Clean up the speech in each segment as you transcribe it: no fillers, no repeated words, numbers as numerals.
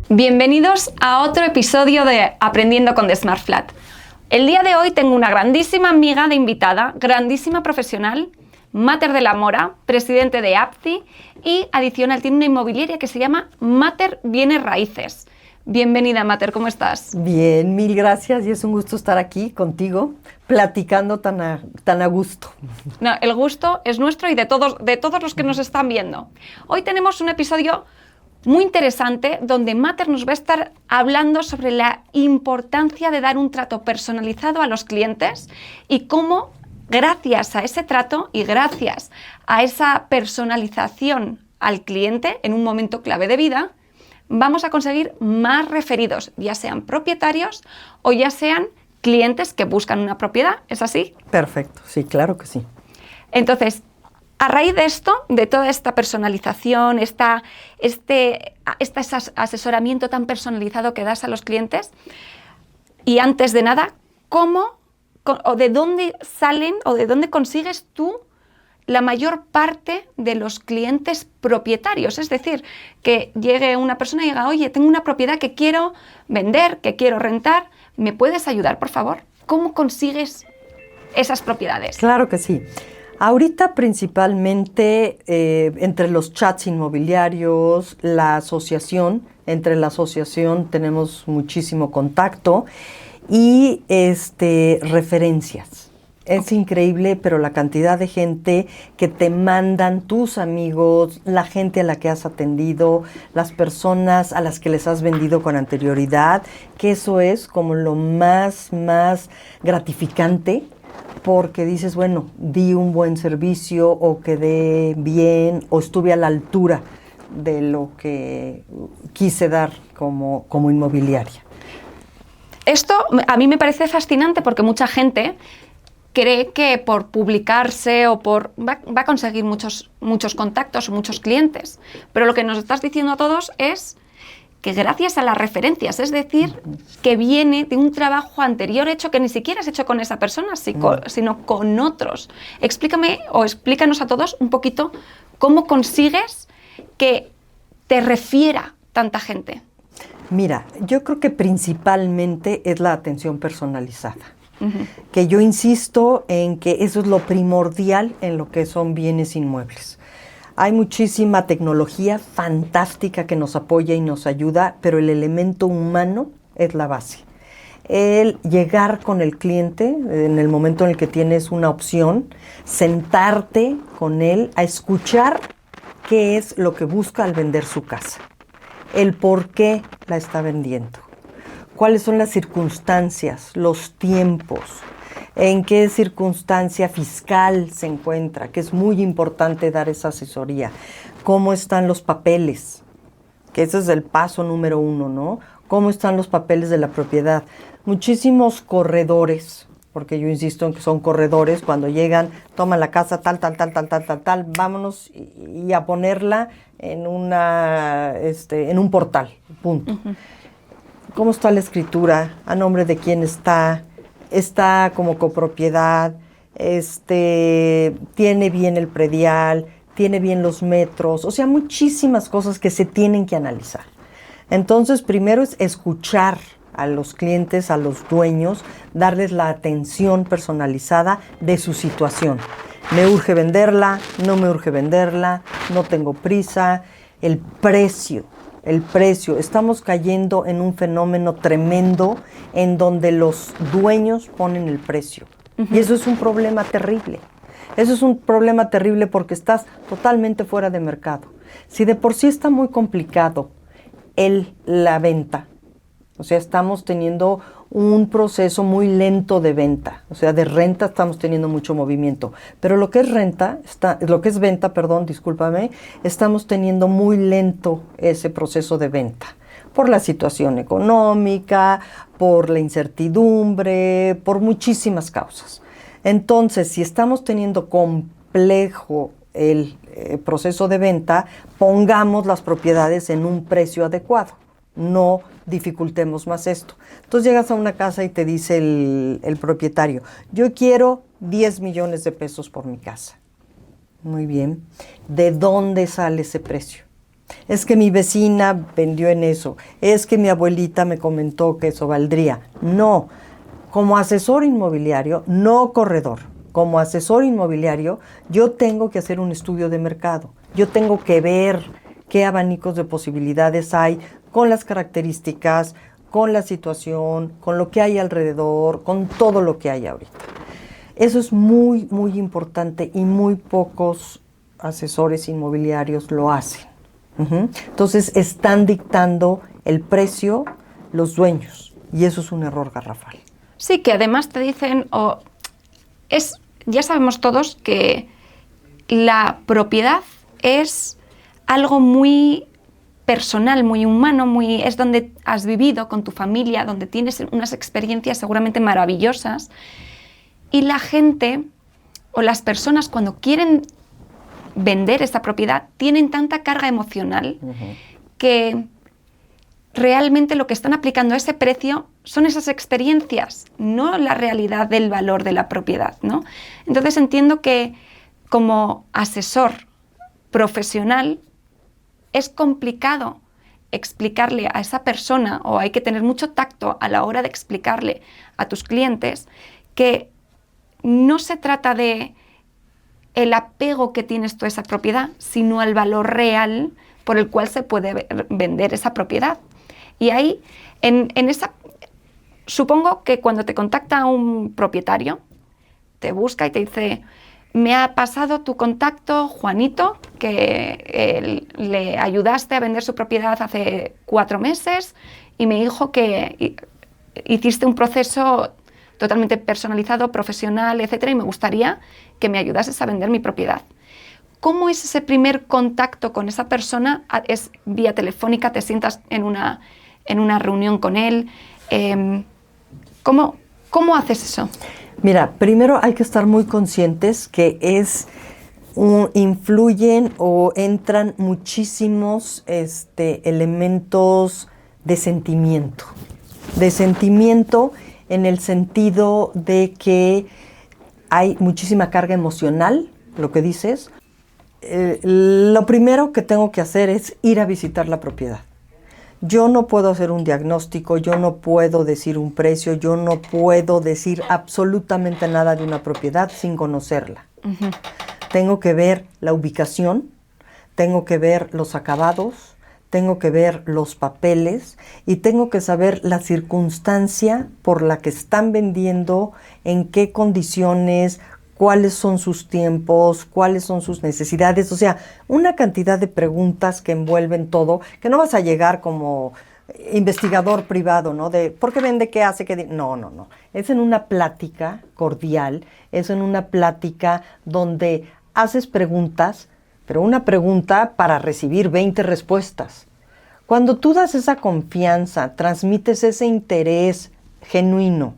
Bienvenidos a otro episodio de Aprendiendo con The Smart Flat. El día de hoy tengo una grandísima amiga de invitada, grandísima profesional, Mater de la Mora, presidente de APCI y adicional tiene una inmobiliaria que se llama Mater Bienes Raíces. Bienvenida, Mater, ¿cómo estás? Bien, mil gracias y es un gusto estar aquí contigo, platicando tan a gusto. No, el gusto es nuestro y de todos los que nos están viendo. Hoy tenemos un episodio muy interesante donde Mater nos va a estar hablando sobre la importancia de dar un trato personalizado a los clientes y cómo, gracias a ese trato y gracias a esa personalización al cliente en un momento clave de vida, vamos a conseguir más referidos, ya sean propietarios o ya sean clientes que buscan una propiedad. ¿Es así? Perfecto, sí, claro que sí. Entonces, a raíz de esto, de toda esta personalización, este asesoramiento tan personalizado que das a los clientes, y antes de nada, ¿cómo o de dónde salen o de dónde consigues tú la mayor parte de los clientes propietarios? Es decir, que llegue una persona y diga, oye, tengo una propiedad que quiero vender, que quiero rentar, ¿me puedes ayudar, por favor? ¿Cómo consigues esas propiedades? Claro que sí. Ahorita principalmente entre los chats inmobiliarios, la asociación, entre la asociación tenemos muchísimo contacto y referencias. Es increíble, pero la cantidad de gente que te mandan tus amigos, la gente a la que has atendido, las personas a las que les has vendido con anterioridad, que eso es como lo más gratificante, porque dices, bueno, di un buen servicio o quedé bien o estuve a la altura de lo que quise dar como inmobiliaria. Esto a mí me parece fascinante porque mucha gente cree que por publicarse o va a conseguir muchos contactos o muchos clientes. Pero lo que nos estás diciendo a todos es que gracias a las referencias, es decir, que viene de un trabajo anterior hecho que ni siquiera has hecho con esa persona, sino con otros. Explícame o explícanos a todos un poquito cómo consigues que te refiera tanta gente. Mira, yo creo que principalmente es la atención personalizada. Que yo insisto en que eso es lo primordial en lo que son bienes inmuebles. Hay muchísima tecnología fantástica que nos apoya y nos ayuda, pero el elemento humano es la base. El llegar con el cliente en el momento en el que tienes una opción, sentarte con él a escuchar qué es lo que busca al vender su casa, el por qué la está vendiendo, cuáles son las circunstancias, los tiempos, en qué circunstancia fiscal se encuentra, que es muy importante dar esa asesoría, cómo están los papeles, que ese es el paso número 1, ¿no? Cómo están los papeles de la propiedad. Muchísimos corredores, porque yo insisto en que son corredores, cuando llegan, toman la casa tal, vámonos y a ponerla en un portal, punto. ¿Cómo está la escritura? ¿A nombre de quién está? ¿Está como copropiedad? ¿Tiene bien el predial? ¿Tiene bien los metros? O sea, muchísimas cosas que se tienen que analizar. Entonces, primero es escuchar a los clientes, a los dueños, darles la atención personalizada de su situación. ¿Me urge venderla? ¿No me urge venderla? ¿No tengo prisa? El precio. Estamos cayendo en un fenómeno tremendo en donde los dueños ponen el precio. Y eso es un problema terrible. Eso es un problema terrible porque estás totalmente fuera de mercado. Si de por sí está muy complicado la venta, o sea, estamos teniendo un proceso muy lento de venta, o sea, de renta estamos teniendo mucho movimiento, pero lo que es venta, estamos teniendo muy lento ese proceso de venta, por la situación económica, por la incertidumbre, por muchísimas causas. Entonces, si estamos teniendo complejo el proceso de venta, pongamos las propiedades en un precio adecuado, no dificultemos más esto. Entonces llegas a una casa y te dice el propietario, yo quiero 10 millones de pesos por mi casa. Muy bien. ¿De dónde sale ese precio? Es que mi vecina vendió en eso, es que mi abuelita me comentó que eso valdría. No, como asesor inmobiliario, no corredor, como asesor inmobiliario, yo tengo que hacer un estudio de mercado. Yo tengo que ver qué abanicos de posibilidades hay con las características, con la situación, con lo que hay alrededor, con todo lo que hay ahorita. Eso es muy, muy importante y muy pocos asesores inmobiliarios lo hacen. Entonces están dictando el precio los dueños y eso es un error garrafal. Sí, que además te dicen, ya sabemos todos que la propiedad es algo muy personal, muy humano, es donde has vivido con tu familia, donde tienes unas experiencias seguramente maravillosas. Y la gente o las personas cuando quieren vender esta propiedad tienen tanta carga emocional que realmente lo que están aplicando a ese precio son esas experiencias, no la realidad del valor de la propiedad, ¿no? Entonces entiendo que como asesor profesional es complicado explicarle a esa persona, o hay que tener mucho tacto a la hora de explicarle a tus clientes que no se trata de el apego que tienes tú a esa propiedad, sino al valor real por el cual se puede vender esa propiedad. Y ahí, supongo que cuando te contacta un propietario, te busca y te dice: me ha pasado tu contacto, Juanito, que le ayudaste a vender su propiedad hace 4 meses y me dijo que hiciste un proceso totalmente personalizado, profesional, etcétera, y me gustaría que me ayudases a vender mi propiedad. ¿Cómo es ese primer contacto con esa persona? ¿Es vía telefónica? ¿Te sientas en una reunión con él? ¿Cómo haces eso? Mira, primero hay que estar muy conscientes que influyen o entran muchísimos elementos de sentimiento. De sentimiento en el sentido de que hay muchísima carga emocional, lo que dices. Lo primero que tengo que hacer es ir a visitar la propiedad. Yo no puedo hacer un diagnóstico, yo no puedo decir un precio, yo no puedo decir absolutamente nada de una propiedad sin conocerla. Tengo que ver la ubicación, tengo que ver los acabados, tengo que ver los papeles y tengo que saber la circunstancia por la que están vendiendo, en qué condiciones, cuáles son sus tiempos, cuáles son sus necesidades. O sea, una cantidad de preguntas que envuelven todo, que no vas a llegar como investigador privado, ¿no? De ¿por qué vende? ¿Qué hace? No. Es en una plática cordial, es en una plática donde haces preguntas, pero una pregunta para recibir 20 respuestas. Cuando tú das esa confianza, transmites ese interés genuino,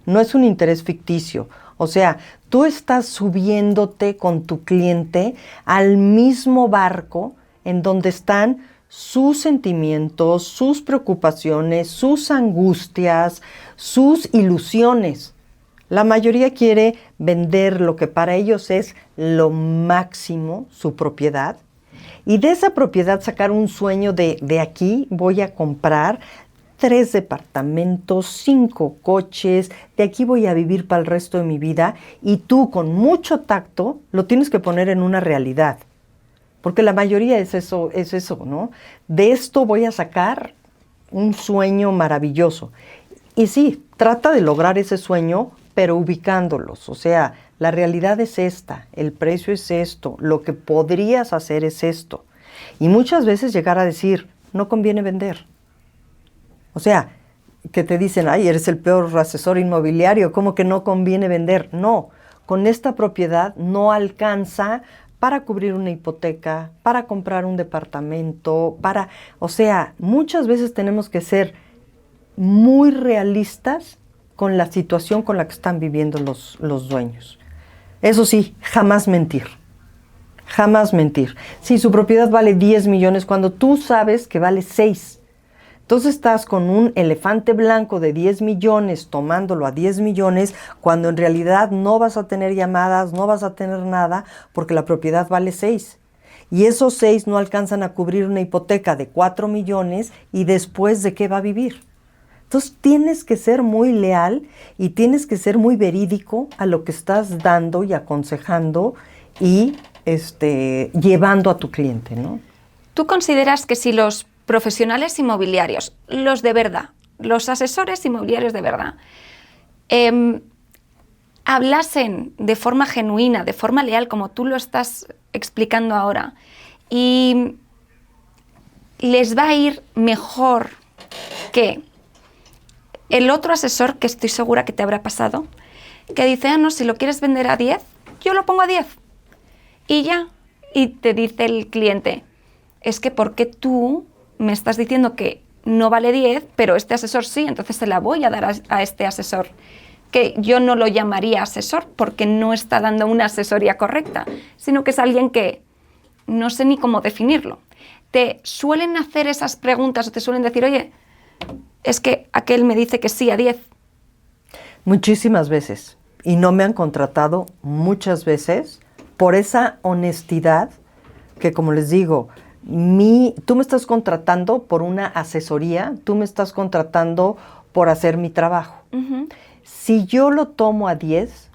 no es un interés ficticio. O sea, tú estás subiéndote con tu cliente al mismo barco en donde están sus sentimientos, sus preocupaciones, sus angustias, sus ilusiones. La mayoría quiere vender lo que para ellos es lo máximo, su propiedad, y de esa propiedad sacar un sueño de aquí voy a comprar 3 departamentos, 5 coches, de aquí voy a vivir para el resto de mi vida, y tú con mucho tacto lo tienes que poner en una realidad. Porque la mayoría es eso, ¿no? De esto voy a sacar un sueño maravilloso. Y sí, trata de lograr ese sueño, pero ubicándolos. O sea, la realidad es esta, el precio es esto, lo que podrías hacer es esto. Y muchas veces llegar a decir, no conviene vender. O sea, que te dicen, ay, eres el peor asesor inmobiliario, ¿cómo que no conviene vender? No, con esta propiedad no alcanza para cubrir una hipoteca, para comprar un departamento, o sea, muchas veces tenemos que ser muy realistas con la situación con la que están viviendo los dueños. Eso sí, jamás mentir. Jamás mentir. Si su propiedad vale 10 millones, cuando tú sabes que vale 6, entonces estás con un elefante blanco de 10 millones tomándolo a 10 millones, cuando en realidad no vas a tener llamadas, no vas a tener nada, porque la propiedad vale 6. Y esos 6 no alcanzan a cubrir una hipoteca de 4 millones y después ¿de qué va a vivir? Entonces tienes que ser muy leal y tienes que ser muy verídico a lo que estás dando y aconsejando y llevando a tu cliente, ¿no? ¿Tú consideras que si los profesionales inmobiliarios, los de verdad, los asesores inmobiliarios de verdad, hablasen de forma genuina, de forma leal, como tú lo estás explicando ahora, y les va a ir mejor que el otro asesor, que estoy segura que te habrá pasado, que dice, no, si lo quieres vender a 10, yo lo pongo a 10. Y ya. Y te dice el cliente, es que ¿por qué tú me estás diciendo que no vale 10, pero este asesor sí, entonces se la voy a dar a este asesor? Que yo no lo llamaría asesor porque no está dando una asesoría correcta, sino que es alguien que no sé ni cómo definirlo. Te suelen hacer esas preguntas o te suelen decir, oye, es que aquel me dice que sí a 10. Muchísimas veces. Y no me han contratado muchas veces por esa honestidad que, como les digo, tú me estás contratando por una asesoría, tú me estás contratando por hacer mi trabajo. Uh-huh. Si yo lo tomo a 10,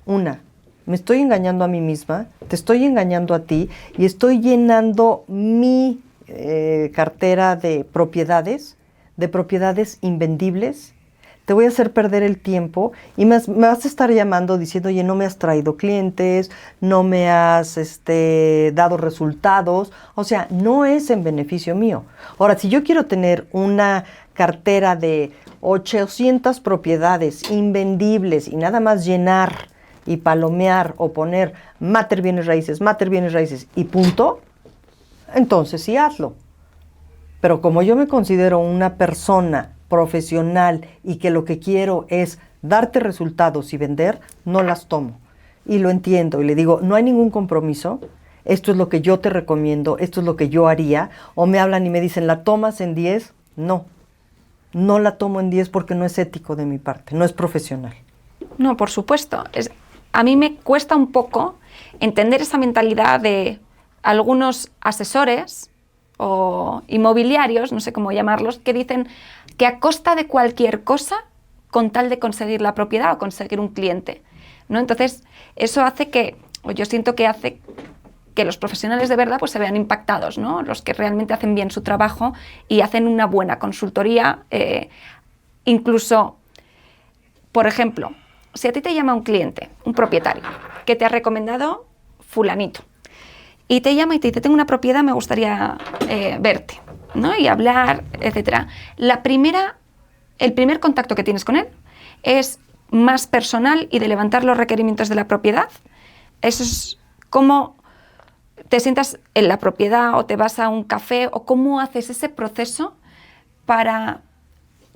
me estoy engañando a mí misma, te estoy engañando a ti y estoy llenando mi cartera de propiedades invendibles. Te voy a hacer perder el tiempo y me vas a estar llamando diciendo, oye, no me has traído clientes, no me has dado resultados. O sea, no es en beneficio mío. Ahora, si yo quiero tener una cartera de 800 propiedades invendibles y nada más llenar y palomear o poner Mater Bienes Raíces y punto, entonces sí hazlo. Pero como yo me considero una persona profesional y que lo que quiero es darte resultados y vender, no las tomo. Y lo entiendo y le digo, no hay ningún compromiso, esto es lo que yo te recomiendo, esto es lo que yo haría. O me hablan y me dicen, ¿la tomas en 10? No la tomo en 10 porque no es ético de mi parte, no es profesional. No, por supuesto. A mí me cuesta un poco entender esa mentalidad de algunos asesores o inmobiliarios, no sé cómo llamarlos, que dicen que a costa de cualquier cosa, con tal de conseguir la propiedad o conseguir un cliente, ¿no? Entonces, eso hace yo siento que hace que los profesionales de verdad pues se vean impactados, ¿no? Los que realmente hacen bien su trabajo y hacen una buena consultoría. Incluso, por ejemplo, si a ti te llama un cliente, un propietario, que te ha recomendado fulanito, y te llama y te dice, tengo una propiedad, me gustaría verte, ¿no? Y hablar, etcétera. El primer contacto que tienes con él es más personal y de levantar los requerimientos de la propiedad. Eso es cómo te sientas en la propiedad o te vas a un café o cómo haces ese proceso para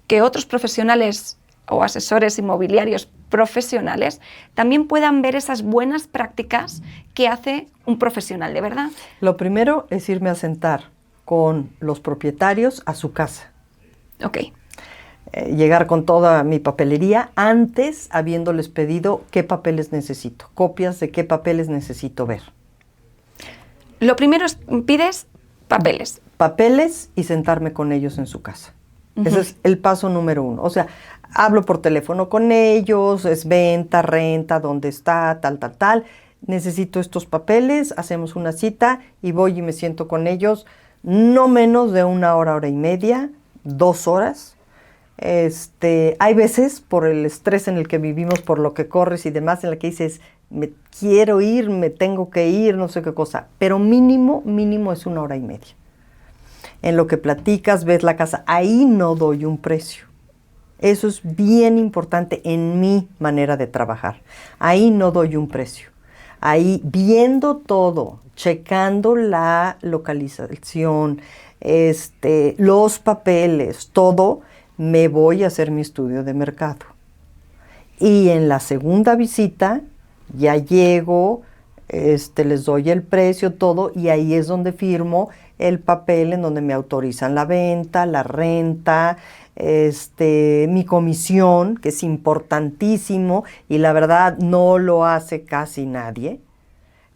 que otros profesionales o asesores inmobiliarios profesionales también puedan ver esas buenas prácticas que hace un profesional de verdad. Lo primero es irme a sentar con los propietarios a su casa. Ok. Llegar con toda mi papelería antes habiéndoles pedido qué papeles necesito, copias de qué papeles necesito ver. Lo primero es pides papeles. Papeles y sentarme con ellos en su casa. Uh-huh. Ese es el paso número 1. O sea, hablo por teléfono con ellos, es venta, renta, dónde está, tal. Necesito estos papeles, hacemos una cita y voy y me siento con ellos no menos de 1 hora, hora y media, 2 horas. Hay veces por el estrés en el que vivimos, por lo que corres y demás, en la que dices, me quiero ir, me tengo que ir, no sé qué cosa, pero mínimo es 1 hora y media. En lo que platicas, ves la casa, ahí no doy un precio. Eso es bien importante en mi manera de trabajar. Ahí no doy un precio. Ahí viendo todo, checando la localización, los papeles, todo, me voy a hacer mi estudio de mercado. Y en la segunda visita ya llego, les doy el precio, todo, y ahí es donde firmo el papel en donde me autorizan la venta, la renta, mi comisión, que es importantísimo y la verdad no lo hace casi nadie.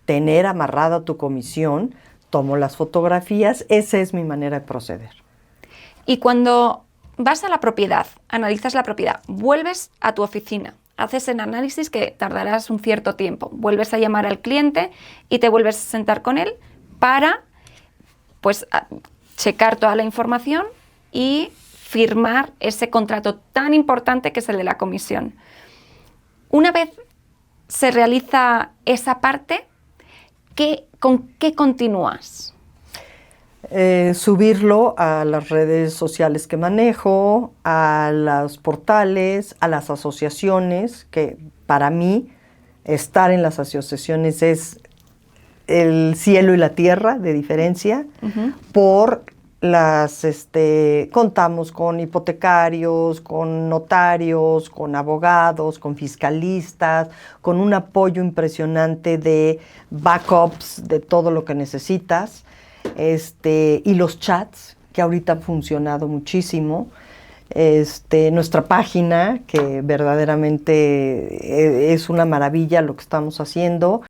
Tener amarrada tu comisión tomo las fotografías, esa es mi manera de proceder. Y cuando vas a la propiedad, analizas la propiedad, vuelves a tu oficina, haces el análisis que tardarás un cierto tiempo, vuelves a llamar al cliente y te vuelves a sentar con él para pues, checar toda la información y firmar ese contrato tan importante que es el de la comisión. Una vez se realiza esa parte, ¿con qué continúas? Subirlo a las redes sociales que manejo, a los portales, a las asociaciones, que para mí estar en las asociaciones es el cielo y la tierra de diferencia, por las, contamos con hipotecarios, con notarios, con abogados, con fiscalistas, con un apoyo impresionante de backups de todo lo que necesitas, y los chats, que ahorita han funcionado muchísimo, nuestra página, que verdaderamente es una maravilla lo que estamos haciendo,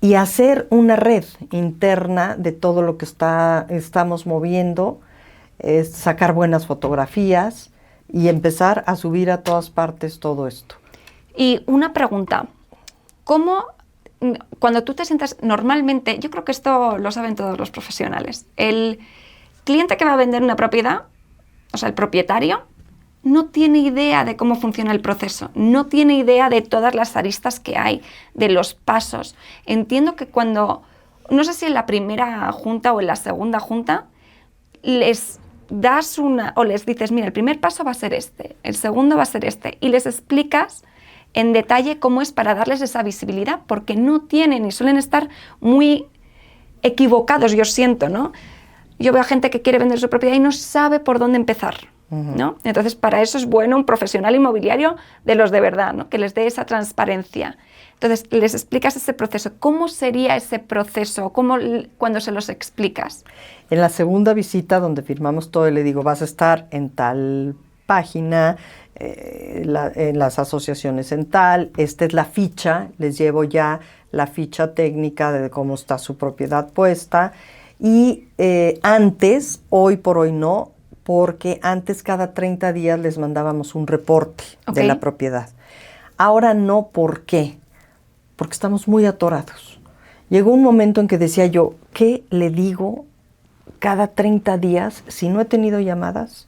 y hacer una red interna de todo lo que estamos moviendo, sacar buenas fotografías y empezar a subir a todas partes todo esto. Y una pregunta, ¿cómo, cuando tú te sientas normalmente, yo creo que esto lo saben todos los profesionales, el cliente que va a vender una propiedad, o sea, el propietario, no tiene idea de cómo funciona el proceso, no tiene idea de todas las aristas que hay, de los pasos. Entiendo que cuando, no sé si en la primera junta o en la segunda junta, les das o les dices, mira, el primer paso va a ser este, el segundo va a ser este, y les explicas en detalle cómo es para darles esa visibilidad, porque no tienen y suelen estar muy equivocados, yo siento, ¿no? Yo veo a gente que quiere vender su propiedad y no sabe por dónde empezar, ¿no? Entonces, para eso es bueno un profesional inmobiliario de los de verdad, ¿no? Que les dé esa transparencia. Entonces, les explicas ese proceso. ¿Cómo sería ese proceso? Cuando se los explicas? En la segunda visita, donde firmamos todo, le digo, vas a estar en tal página, en las asociaciones en tal, esta es la ficha, les llevo ya la ficha técnica de cómo está su propiedad puesta. Y antes, hoy por hoy no, porque antes cada 30 días les mandábamos un reporte de la propiedad. Ahora no, ¿por qué? Porque estamos muy atorados. Llegó un momento en que decía yo, ¿qué le digo cada 30 días si no he tenido llamadas?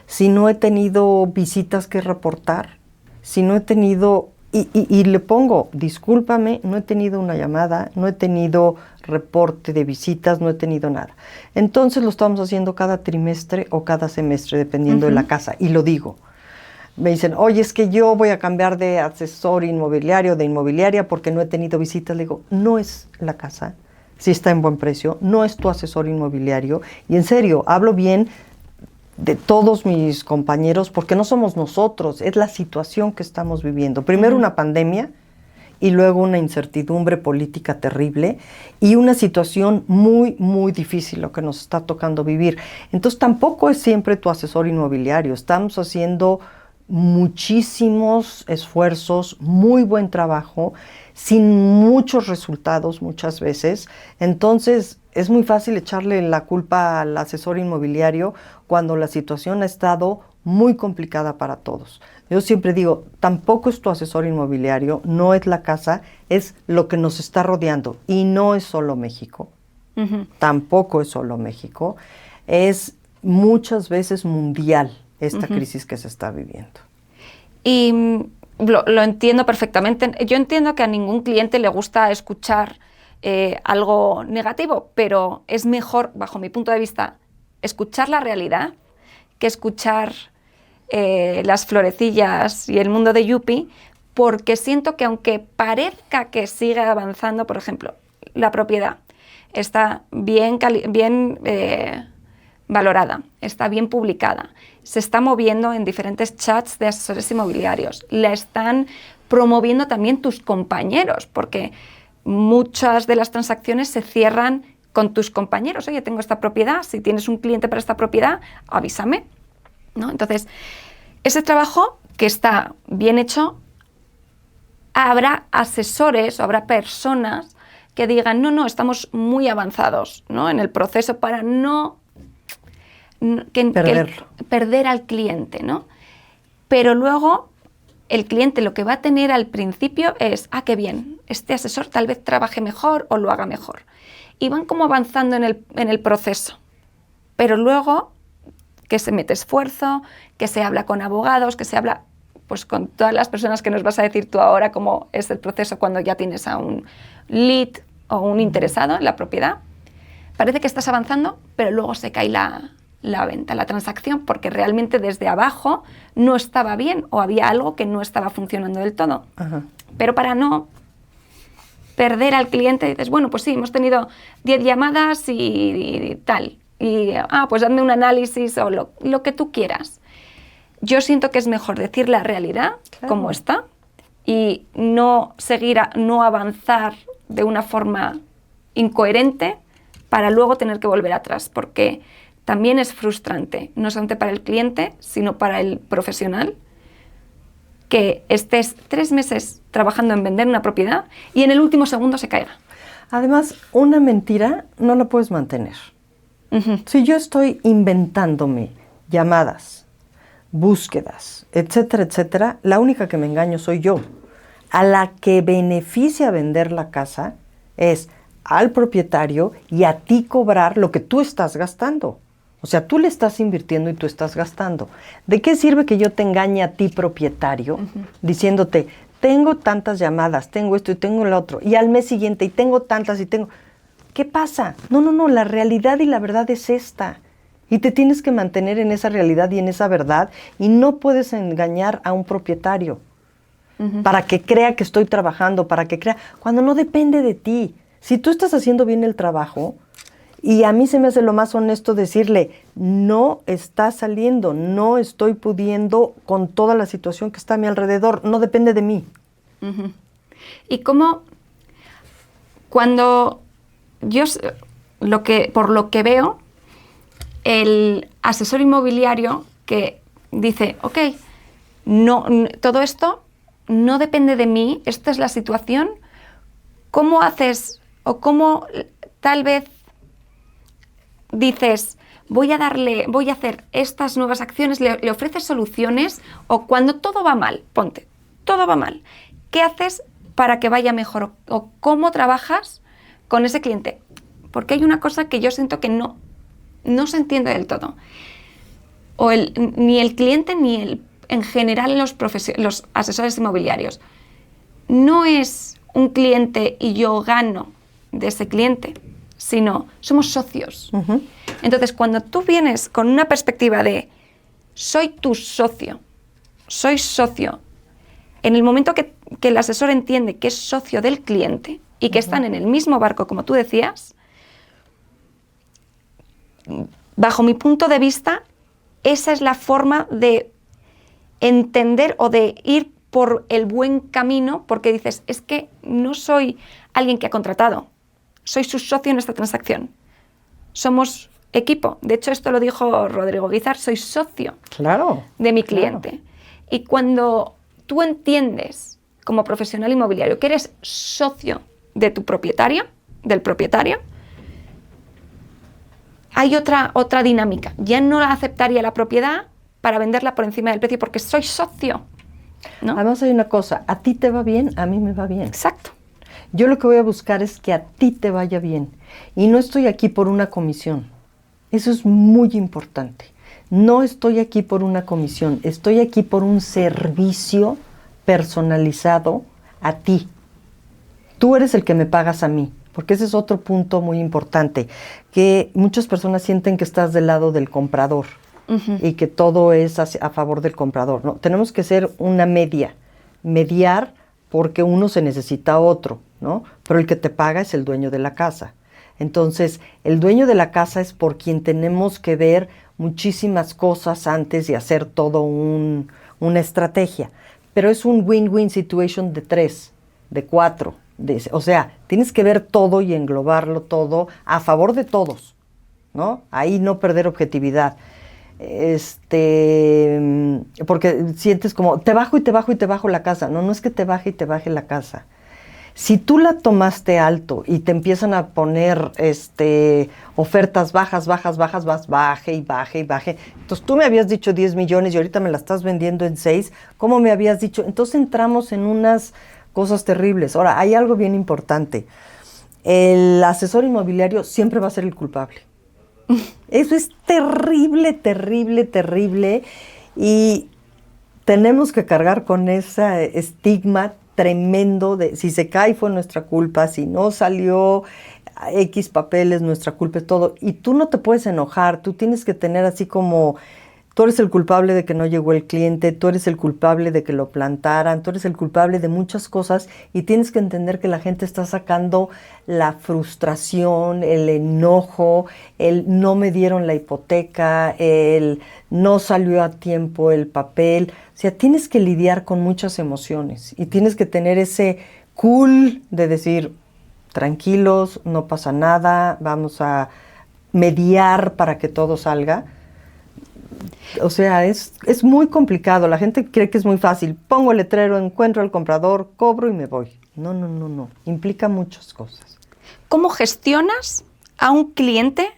Si no he tenido visitas que reportar, si no he tenido... Y le pongo, discúlpame, no he tenido una llamada, no he tenido reporte de visitas, no he tenido nada. Entonces lo estamos haciendo cada trimestre o cada semestre, dependiendo de la casa, y lo digo. Me dicen, oye, es que yo voy a cambiar de asesor inmobiliario, de inmobiliaria, porque no he tenido visitas. Le digo, no es la casa, si está en buen precio, no es tu asesor inmobiliario, y en serio, hablo bien de todos mis compañeros, porque no somos nosotros, es la situación que estamos viviendo. Primero una pandemia y luego una incertidumbre política terrible y una situación muy, muy difícil lo que nos está tocando vivir. Entonces tampoco es siempre tu asesor inmobiliario, estamos haciendo muchísimos esfuerzos, muy buen trabajo, sin muchos resultados muchas veces. Entonces es muy fácil echarle la culpa al asesor inmobiliario cuando la situación ha estado muy complicada para todos. Yo siempre digo, tampoco es tu asesor inmobiliario, no es la casa, es lo que nos está rodeando. Y no es solo México, tampoco es solo México, es muchas veces mundial esta crisis que se está viviendo. Y lo entiendo perfectamente. Yo entiendo que a ningún cliente le gusta escuchar algo negativo, pero es mejor, bajo mi punto de vista, escuchar la realidad que escuchar las florecillas y el mundo de Yupi, porque siento que aunque parezca que sigue avanzando, por ejemplo, la propiedad está bien valorada, está bien publicada, se está moviendo en diferentes chats de asesores inmobiliarios, la están promoviendo también tus compañeros, porque muchas de las transacciones se cierran con tus compañeros. Oye, tengo esta propiedad, si tienes un cliente para esta propiedad, avísame, ¿no? Entonces, ese trabajo que está bien hecho, habrá asesores o habrá personas que digan, no, estamos muy avanzados, ¿no?, en el proceso para no perder al cliente, ¿no? Pero luego el cliente lo que va a tener al principio es, qué bien, este asesor tal vez trabaje mejor o lo haga mejor. Y van como avanzando en el proceso. Pero luego que se mete esfuerzo, que se habla con abogados, que se habla pues con todas las personas que nos vas a decir tú ahora cómo es el proceso cuando ya tienes a un lead o un interesado en la propiedad. Parece que estás avanzando, pero luego se cae la venta, la transacción, porque realmente desde abajo no estaba bien o había algo que no estaba funcionando del todo. Ajá. Pero para no perder al cliente dices, bueno, pues sí, hemos tenido 10 llamadas y tal. Y, pues dame un análisis o lo que tú quieras. Yo siento que es mejor decir la realidad, claro, como está, y no no avanzar de una forma incoherente para luego tener que volver atrás, porque también es frustrante, no solamente para el cliente, sino para el profesional, que estés 3 meses trabajando en vender una propiedad y en el último segundo se caiga. Además, una mentira no la puedes mantener. Uh-huh. Si yo estoy inventándome llamadas, búsquedas, etcétera, etcétera, la única que me engaño soy yo. A la que beneficia vender la casa es al propietario y a ti cobrar lo que tú estás gastando. O sea, tú le estás invirtiendo y tú estás gastando. ¿De qué sirve que yo te engañe a ti, propietario, diciéndote, tengo tantas llamadas, tengo esto y tengo lo otro, y al mes siguiente, y tengo tantas y tengo... ¿Qué pasa? No, la realidad y la verdad es esta. Y te tienes que mantener en esa realidad y en esa verdad, y no puedes engañar a un propietario para que crea que estoy trabajando, para que crea, cuando no depende de ti. Si tú estás haciendo bien el trabajo, y a mí se me hace lo más honesto decirle, no está saliendo, no estoy pudiendo con toda la situación que está a mi alrededor, no depende de mí. Uh-huh. Y cómo, cuando yo, por lo que veo, el asesor inmobiliario que dice, ok, todo esto no depende de mí, esta es la situación, ¿cómo haces o cómo tal vez dices, voy a hacer estas nuevas acciones, le ofreces soluciones, o cuando todo va mal, todo va mal, ¿qué haces para que vaya mejor? O cómo trabajas con ese cliente, porque hay una cosa que yo siento que no se entiende del todo. Ni el cliente ni en general los asesores inmobiliarios. No es un cliente y yo gano de ese cliente, sino somos socios. Uh-huh. Entonces, cuando tú vienes con una perspectiva de soy tu socio, soy socio, en el momento que el asesor entiende que es socio del cliente y que están en el mismo barco, como tú decías, bajo mi punto de vista, esa es la forma de entender o de ir por el buen camino, porque dices, es que no soy alguien que ha contratado, soy su socio en esta transacción. Somos equipo. De hecho, esto lo dijo Rodrigo Guizar, soy socio de mi cliente. Claro. Y cuando tú entiendes, como profesional inmobiliario, que eres socio de tu propietario, del propietario, hay otra dinámica. Ya no aceptaría la propiedad para venderla por encima del precio porque soy socio, ¿no? Además hay una cosa, a ti te va bien, a mí me va bien. Exacto. Yo lo que voy a buscar es que a ti te vaya bien. Y no estoy aquí por una comisión. Eso es muy importante. No estoy aquí por una comisión, estoy aquí por un servicio personalizado a ti. Tú eres el que me pagas a mí, porque ese es otro punto muy importante, que muchas personas sienten que estás del lado del comprador y que todo es a favor del comprador. No, tenemos que ser una mediar porque uno se necesita a otro, ¿no? Pero el que te paga es el dueño de la casa. Entonces, el dueño de la casa es por quien tenemos que ver muchísimas cosas antes de hacer todo una estrategia. Pero es un win-win situation de 3, de 4. O sea, tienes que ver todo y englobarlo todo a favor de todos, ¿no? Ahí no perder objetividad. Porque sientes como, te bajo y te bajo y te bajo la casa. No es que te baje y te baje la casa. Si tú la tomaste alto y te empiezan a poner ofertas bajas, vas baje y baje y baje. Entonces tú me habías dicho 10 millones y ahorita me la estás vendiendo en 6. ¿Cómo me habías dicho? Entonces entramos en unas cosas terribles. Ahora, hay algo bien importante. El asesor inmobiliario siempre va a ser el culpable. Eso es terrible, terrible, terrible. Y tenemos que cargar con ese estigma tremendo de si se cae fue nuestra culpa, si no salió X papeles, nuestra culpa es todo. Y tú no te puedes enojar, tú tienes que tener así como, tú eres el culpable de que no llegó el cliente, tú eres el culpable de que lo plantaran, tú eres el culpable de muchas cosas y tienes que entender que la gente está sacando la frustración, el enojo, el no me dieron la hipoteca, el no salió a tiempo el papel. O sea, tienes que lidiar con muchas emociones y tienes que tener ese cool de decir, tranquilos, no pasa nada, vamos a mediar para que todo salga. O sea, es muy complicado. La gente cree que es muy fácil. Pongo el letrero, encuentro al comprador, cobro y me voy. No. Implica muchas cosas. ¿Cómo gestionas a un cliente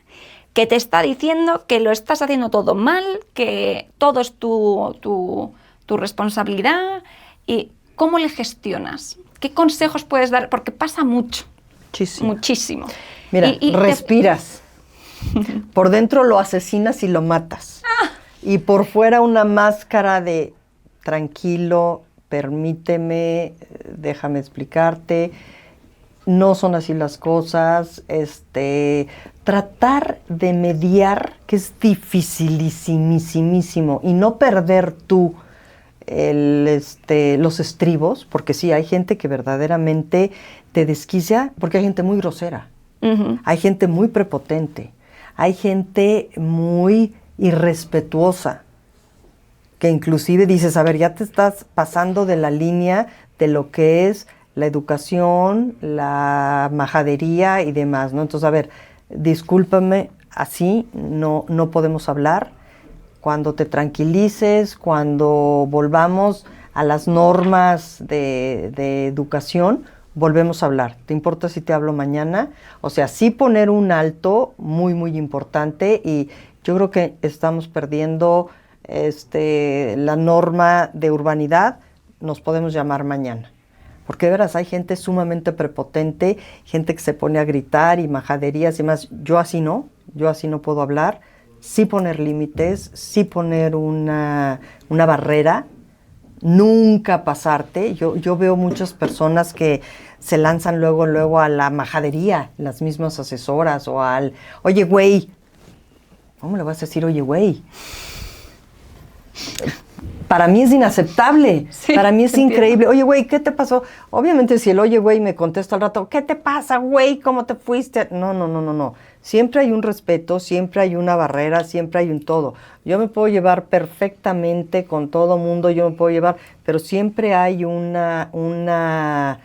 que te está diciendo que lo estás haciendo todo mal, que todo es tu responsabilidad? ¿Y cómo le gestionas? ¿Qué consejos puedes dar? Porque pasa mucho. Muchísimo. Mira, respiras. Por dentro lo asesinas y lo matas. Y por fuera una máscara de tranquilo, permíteme, déjame explicarte, no son así las cosas, tratar de mediar, que es dificilísimo, y no perder tú los estribos, porque sí, hay gente que verdaderamente te desquicia, porque hay gente muy grosera, hay gente muy prepotente, hay gente muy irrespetuosa, que inclusive dices, a ver, ya te estás pasando de la línea de lo que es la educación, la majadería y demás, ¿no? Entonces, a ver, discúlpame, así no podemos hablar. Cuando te tranquilices, cuando volvamos a las normas de educación, volvemos a hablar. ¿Te importa si te hablo mañana? O sea, sí poner un alto muy, muy importante, y yo creo que estamos perdiendo la norma de urbanidad. Nos podemos llamar mañana. Porque de veras hay gente sumamente prepotente, gente que se pone a gritar y majaderías y más. Yo así no puedo hablar. Sí poner límites, sí poner una barrera, nunca pasarte. Yo veo muchas personas que se lanzan luego a la majadería, las mismas asesoras, o al, oye, güey. ¿Cómo le vas a decir, oye, güey? Para mí es inaceptable, sí, para mí es increíble. Oye, güey, ¿qué te pasó? Obviamente si el oye, güey me contesta al rato, ¿qué te pasa, güey? ¿Cómo te fuiste? No. Siempre hay un respeto, siempre hay una barrera, siempre hay un todo. Yo me puedo llevar perfectamente con todo mundo, pero siempre hay una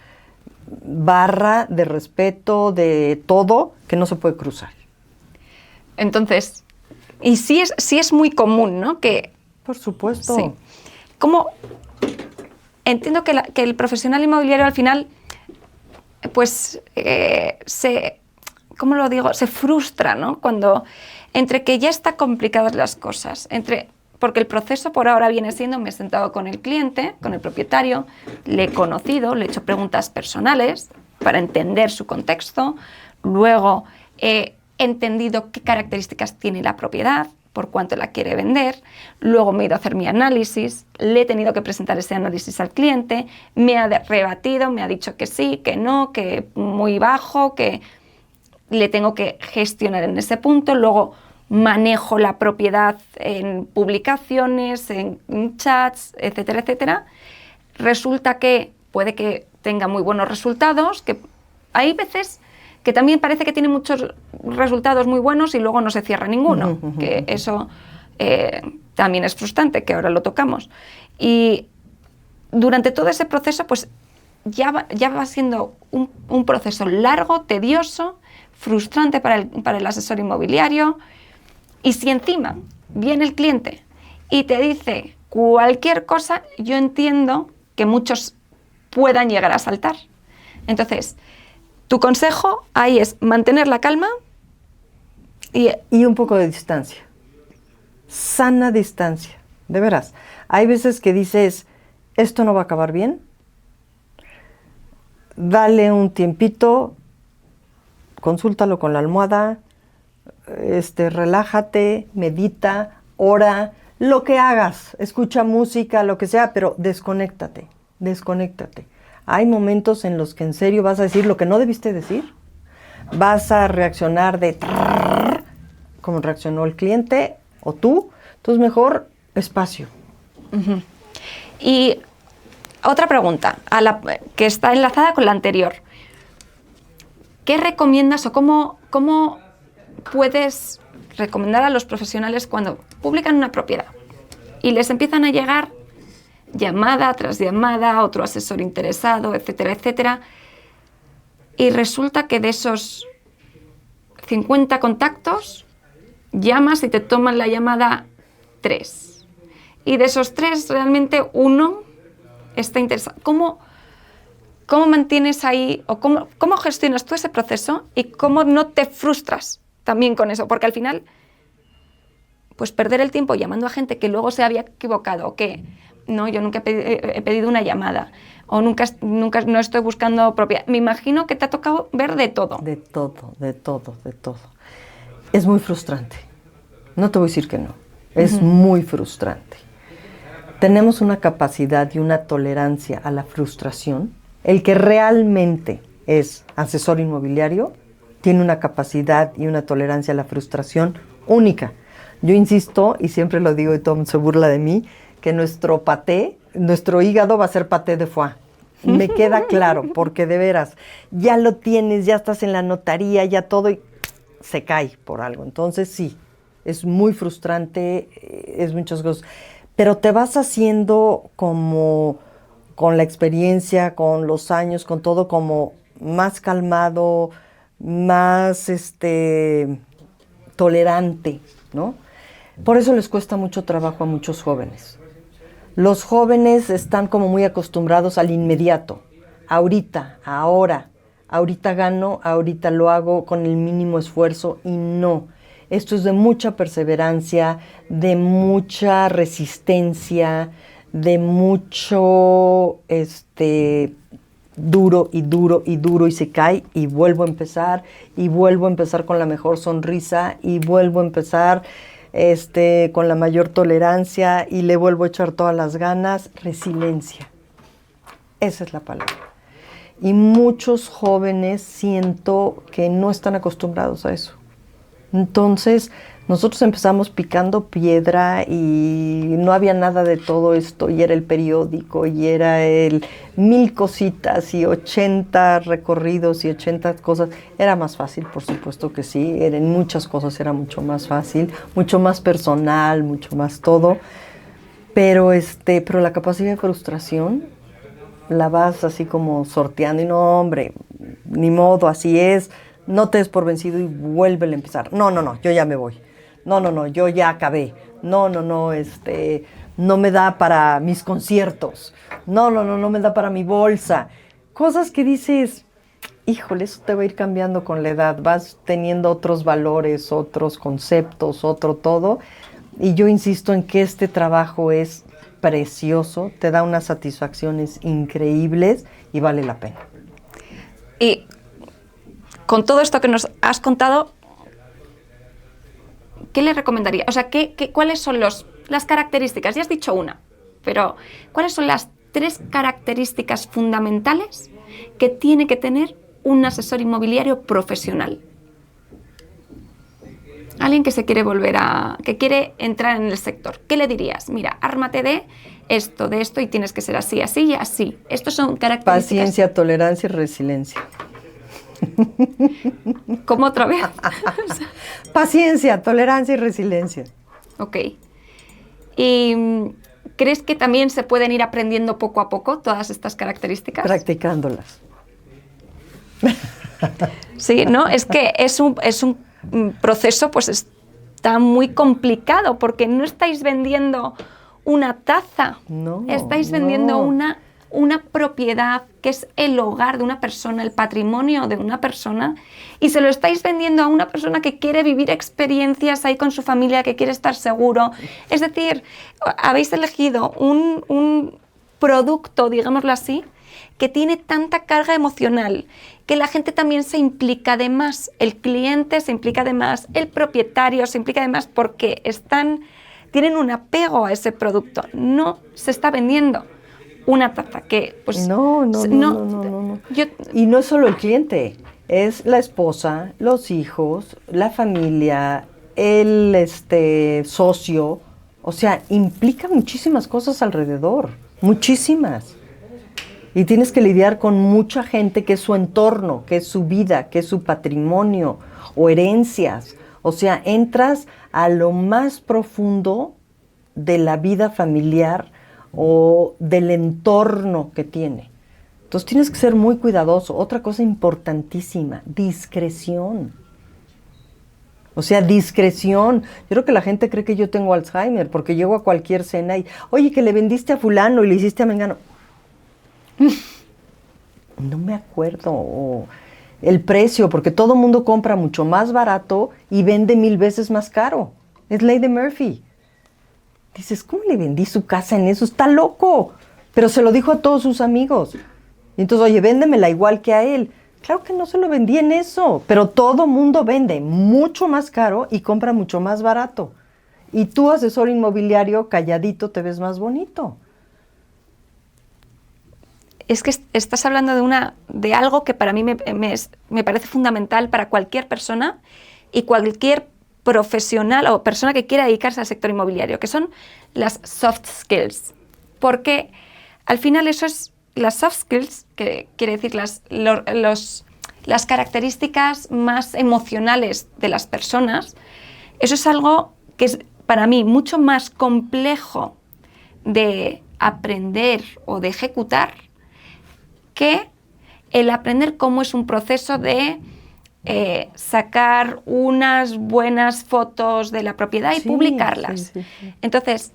barra de respeto de todo que no se puede cruzar. Entonces, y sí es muy común, ¿no? Que, por supuesto. Sí. ¿Cómo? Entiendo que el profesional inmobiliario al final, pues, ¿cómo lo digo? Se frustra, ¿no? Cuando, entre que ya están complicadas las cosas, porque el proceso por ahora viene siendo, me he sentado con el cliente, con el propietario, le he conocido, le he hecho preguntas personales para entender su contexto, luego he entendido qué características tiene la propiedad, por cuánto la quiere vender, luego me he ido a hacer mi análisis, le he tenido que presentar ese análisis al cliente, me ha rebatido, me ha dicho que sí, que no, que muy bajo, que le tengo que gestionar en ese punto, luego manejo la propiedad en publicaciones, en chats, etcétera, etcétera. Resulta que puede que tenga muy buenos resultados, que hay veces que también parece que tiene muchos resultados muy buenos y luego no se cierra ninguno, que eso también es frustrante, que ahora lo tocamos. Y durante todo ese proceso, pues ya va siendo un proceso largo, tedioso, frustrante para el asesor inmobiliario. Y si encima viene el cliente y te dice cualquier cosa, yo entiendo que muchos puedan llegar a saltar. Entonces, tu consejo ahí es mantener la calma y un poco de distancia. Sana distancia, de veras. Hay veces que dices, esto no va a acabar bien. Dale un tiempito, consúltalo con la almohada, relájate, medita, ora, lo que hagas, escucha música, lo que sea, pero desconéctate. Hay momentos en los que en serio vas a decir lo que no debiste decir, vas a reaccionar como reaccionó el cliente o tú, entonces mejor espacio. Uh-huh. Y otra pregunta, que está enlazada con la anterior. ¿Qué recomiendas o cómo puedes recomendar a los profesionales cuando publican una propiedad y les empiezan a llegar llamada tras llamada, otro asesor interesado, etcétera, etcétera, y resulta que de esos 50 contactos llamas y te toman la llamada 3, y de esos 3 realmente uno está interesado? ¿Cómo mantienes ahí o cómo gestionas tú ese proceso y cómo no te frustras también con eso? Porque al final, pues perder el tiempo llamando a gente que luego se había equivocado, o que no, yo nunca he pedido una llamada, o nunca no estoy buscando propiedad. Me imagino que te ha tocado ver de todo. De todo. Es muy frustrante. No te voy a decir que no. Es muy frustrante. Tenemos una capacidad y una tolerancia a la frustración. El que realmente es asesor inmobiliario tiene una capacidad y una tolerancia a la frustración única. Yo insisto, y siempre lo digo y todo el mundo se burla de mí, que nuestro hígado va a ser paté de foie. Me queda claro, porque de veras, ya lo tienes, ya estás en la notaría, ya todo, y se cae por algo. Entonces sí, es muy frustrante, es muchas cosas. Pero te vas haciendo como, con la experiencia, con los años, con todo, como más calmado, más tolerante, ¿no? Por eso les cuesta mucho trabajo a muchos jóvenes. Los jóvenes están como muy acostumbrados al inmediato. Ahorita, ahora, ahorita gano, ahorita lo hago con el mínimo esfuerzo, y no. Esto es de mucha perseverancia, de mucha resistencia, de mucho duro y se cae y vuelvo a empezar con la mejor sonrisa y vuelvo a empezar con la mayor tolerancia y le vuelvo a echar todas las ganas. Resiliencia. Esa es la palabra. Y muchos jóvenes siento que no están acostumbrados a eso. Entonces, nosotros empezamos picando piedra y no había nada de todo esto, y era el periódico, y era 1000 cositas y 80 recorridos y 80 cosas. Era más fácil, por supuesto que sí, en muchas cosas era mucho más fácil, mucho más personal, mucho más todo, pero la capacidad de frustración la vas así como sorteando, y no, hombre, ni modo, así es. No te des por vencido y vuélvele a empezar. No, yo ya me voy. No, yo ya acabé. No, no me da para mis conciertos. No me da para mi bolsa. Cosas que dices, híjole, eso te va a ir cambiando con la edad. Vas teniendo otros valores, otros conceptos, otro todo. Y yo insisto en que este trabajo es precioso, te da unas satisfacciones increíbles y vale la pena. Y con todo esto que nos has contado, ¿qué le recomendaría? O sea, ¿cuáles son las características? Ya has dicho una, pero ¿cuáles son las 3 características fundamentales que tiene que tener un asesor inmobiliario profesional? Alguien que se quiere que quiere entrar en el sector, ¿qué le dirías? Mira, ármate de esto y tienes que ser así, así y así. Estos son características. Paciencia, tolerancia y resiliencia. ¿Cómo otra vez? Paciencia, tolerancia y resiliencia. Ok. ¿Y crees que también se pueden ir aprendiendo poco a poco todas estas características? Practicándolas. Sí, ¿no? Es que es un proceso, pues está muy complicado, porque no estáis vendiendo una taza, estáis vendiendo una una propiedad que es el hogar de una persona, el patrimonio de una persona, y se lo estáis vendiendo a una persona que quiere vivir experiencias ahí con su familia, que quiere estar seguro. Es decir, habéis elegido un producto, digámoslo así, que tiene tanta carga emocional, que la gente también se implica de más, el cliente se implica de más, el propietario se implica de más, porque tienen un apego a ese producto. No se está vendiendo una taza que, pues... No. Y no es solo el cliente, es la esposa, los hijos, la familia, el socio. O sea, implica muchísimas cosas alrededor, muchísimas. Y tienes que lidiar con mucha gente que es su entorno, que es su vida, que es su patrimonio o herencias. O sea, entras a lo más profundo de la vida familiar o del entorno que tiene. Entonces tienes que ser muy cuidadoso. Otra cosa importantísima, discreción. O sea, discreción. Yo creo que la gente cree que yo tengo Alzheimer porque llego a cualquier cena y, oye, que le vendiste a fulano y le hiciste a mengano. No me acuerdo. O el precio, porque todo el mundo compra mucho más barato y vende 1000 veces más caro. Es ley de Murphy. Dices, ¿cómo le vendí su casa en eso? Está loco. Pero se lo dijo a todos sus amigos. Y entonces, oye, véndemela igual que a él. Claro que no se lo vendí en eso. Pero todo mundo vende mucho más caro y compra mucho más barato. Y tú, asesor inmobiliario, calladito, te ves más bonito. Es que estás hablando de algo que para mí me parece fundamental para cualquier persona y cualquier profesional o persona que quiera dedicarse al sector inmobiliario, que son las soft skills. Porque al final eso es las soft skills, que quiere decir las características más emocionales de las personas. Eso es algo que es para mí mucho más complejo de aprender o de ejecutar que el aprender cómo es un proceso de sacar unas buenas fotos de la propiedad y publicarlas. Sí. Entonces,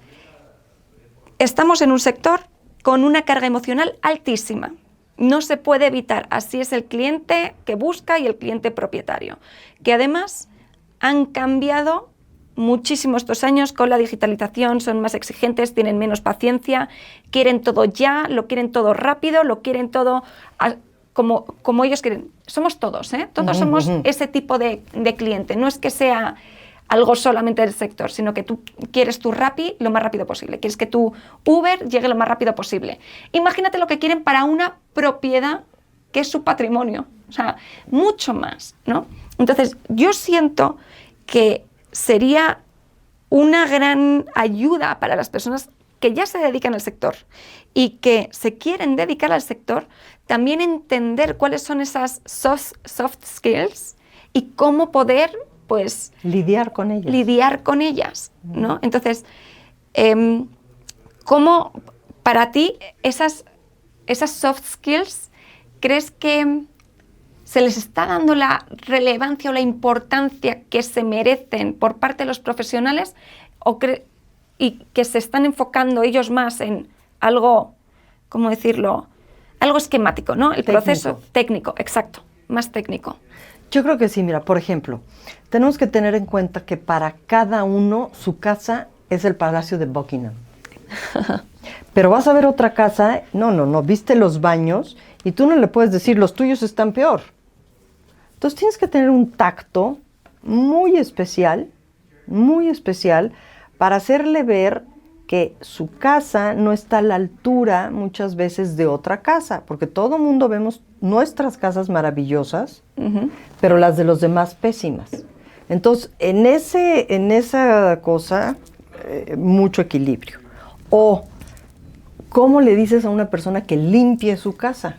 estamos en un sector con una carga emocional altísima. No se puede evitar. Así es el cliente que busca y el cliente propietario, que además han cambiado muchísimo estos años con la digitalización, son más exigentes, tienen menos paciencia, quieren todo ya, lo quieren todo rápido, lo quieren todo como ellos quieren. Somos todos, ¿eh? Todos somos ese tipo de cliente. No es que sea algo solamente del sector, sino que tú quieres tu Rappi lo más rápido posible, quieres que tu Uber llegue lo más rápido posible. Imagínate lo que quieren para una propiedad que es su patrimonio, o sea, mucho más, ¿no? Entonces, yo siento que sería una gran ayuda para las personas que ya se dedican al sector y que se quieren dedicar al sector, también entender cuáles son esas soft skills y cómo poder, pues... lidiar con ellas. ¿No? Entonces, ¿cómo para ti esas soft skills crees que se les está dando la relevancia o la importancia que se merecen por parte de los profesionales y que se están enfocando ellos más en algo, ¿cómo decirlo? Algo esquemático, ¿no? El proceso técnico, exacto, más técnico. Yo creo que sí, mira, por ejemplo, tenemos que tener en cuenta que para cada uno su casa es el Palacio de Buckingham. Pero vas a ver otra casa, no, viste los baños y tú no le puedes decir los tuyos están peor. Entonces tienes que tener un tacto muy especial para hacerle ver que su casa no está a la altura muchas veces de otra casa, porque todo mundo vemos nuestras casas maravillosas, pero las de los demás pésimas. Entonces, en esa cosa, mucho equilibrio. O, ¿cómo le dices a una persona que limpie su casa?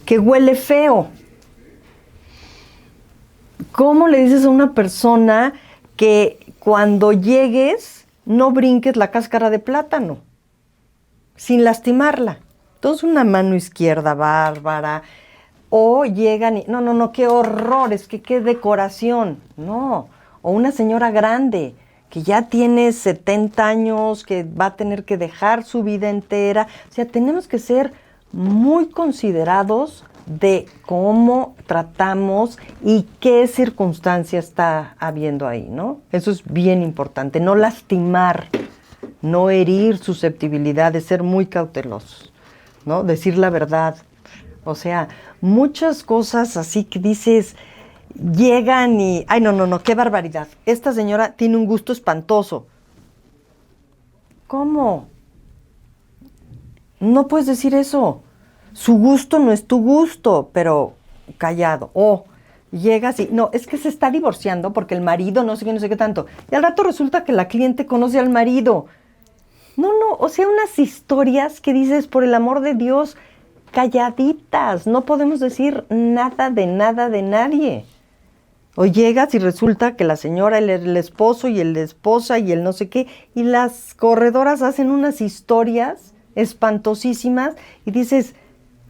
Que huele feo. ¿Cómo le dices a una persona que cuando llegues no brinques la cáscara de plátano sin lastimarla? Entonces una mano izquierda bárbara. O llegan y, no, qué horror, es que qué decoración. No, o una señora grande que ya tiene 70 años, que va a tener que dejar su vida entera. O sea, tenemos que ser muy considerados de cómo tratamos y qué circunstancia está habiendo ahí, ¿no? Eso es bien importante, no lastimar, no herir susceptibilidades, ser muy cautelosos, ¿no? Decir la verdad. O sea, muchas cosas así que dices, llegan y, ay, no, qué barbaridad. Esta señora tiene un gusto espantoso. ¿Cómo? No puedes decir eso. Su gusto no es tu gusto, pero callado. O llegas y, no, es que se está divorciando porque el marido no sé qué tanto. Y al rato resulta que la cliente conoce al marido. No, o sea, unas historias que dices, por el amor de Dios, calladitas. No podemos decir nada de nadie. O llegas y resulta que la señora, el esposo y la esposa y el no sé qué, y las corredoras hacen unas historias espantosísimas y dices,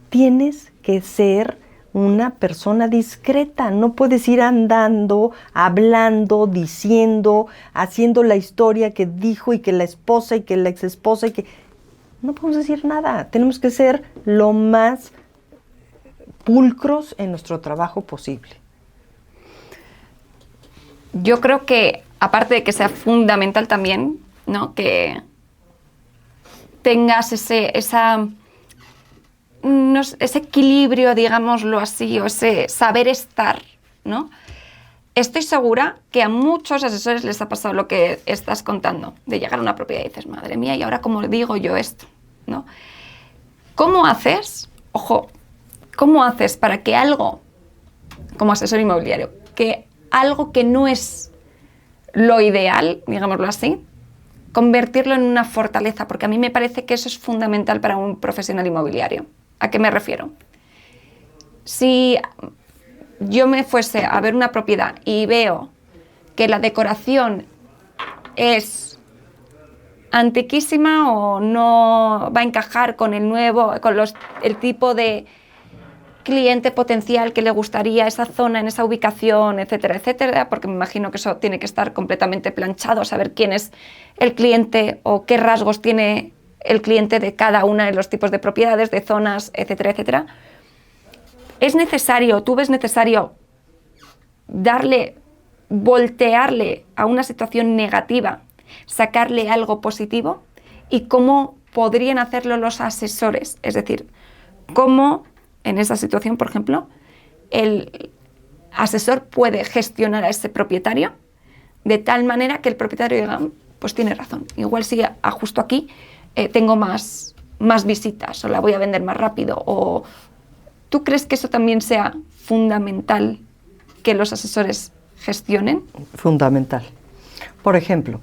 tienes que ser una persona discreta, no puedes ir andando, hablando, diciendo, haciendo la historia que dijo y que la esposa y que la exesposa y que... No podemos decir nada, tenemos que ser lo más pulcros en nuestro trabajo posible. Yo creo que, aparte de que sea fundamental también, ¿no?, que tengas ese equilibrio, digámoslo así, o ese saber estar, ¿no? Estoy segura que a muchos asesores les ha pasado lo que estás contando, de llegar a una propiedad y dices, madre mía, ¿y ahora cómo digo yo esto?, ¿no? ¿Cómo haces, cómo haces para que algo, como asesor inmobiliario, que algo que no es lo ideal, digámoslo así, convertirlo en una fortaleza? Porque a mí me parece que eso es fundamental para un profesional inmobiliario. ¿A qué me refiero? Si yo me fuese a ver una propiedad y veo que la decoración es antiquísima o no va a encajar con el tipo de cliente potencial que le gustaría esa zona, en esa ubicación, etcétera, etcétera, porque me imagino que eso tiene que estar completamente planchado, saber quién es el cliente o qué rasgos tiene el cliente de cada uno de los tipos de propiedades, de zonas, etcétera, etcétera. Tú ves necesario voltearle a una situación negativa, sacarle algo positivo, y cómo podrían hacerlo los asesores, es decir, cómo en esa situación, por ejemplo, el asesor puede gestionar a ese propietario de tal manera que el propietario diga, pues tiene razón, igual si justo aquí tengo más visitas o la voy a vender más rápido. O ¿tú crees que eso también sea fundamental que los asesores gestionen? Fundamental. Por ejemplo,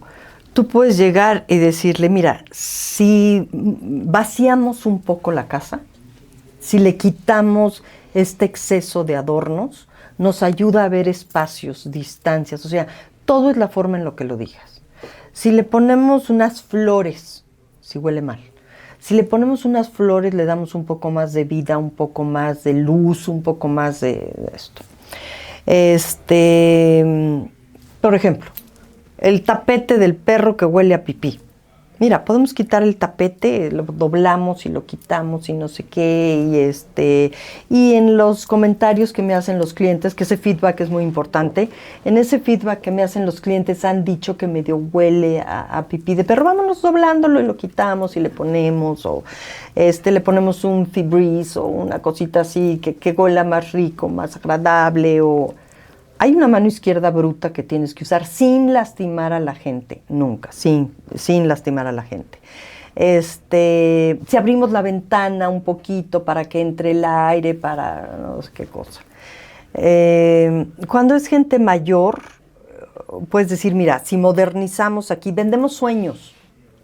tú puedes llegar y decirle, mira, si vaciamos un poco la casa, si le quitamos este exceso de adornos, nos ayuda a ver espacios, distancias, o sea, todo es la forma en lo que lo digas. Si le ponemos unas flores, si huele mal, si le ponemos unas flores, le damos un poco más de vida, un poco más de luz, un poco más de esto. Por ejemplo, el tapete del perro que huele a pipí. Mira, podemos quitar el tapete, lo doblamos y lo quitamos y no sé qué, y en los comentarios que me hacen los clientes, que ese feedback es muy importante, en ese feedback que me hacen los clientes han dicho que medio huele a pipí de perro, vámonos doblándolo y lo quitamos y le ponemos, o le ponemos un Febreze o una cosita así que huela más rico, más agradable, o... Hay una mano izquierda bruta que tienes que usar sin lastimar a la gente, nunca, sin lastimar a la gente. Si abrimos la ventana un poquito para que entre el aire, para no sé qué cosa. Cuando es gente mayor, puedes decir, mira, si modernizamos aquí, vendemos sueños.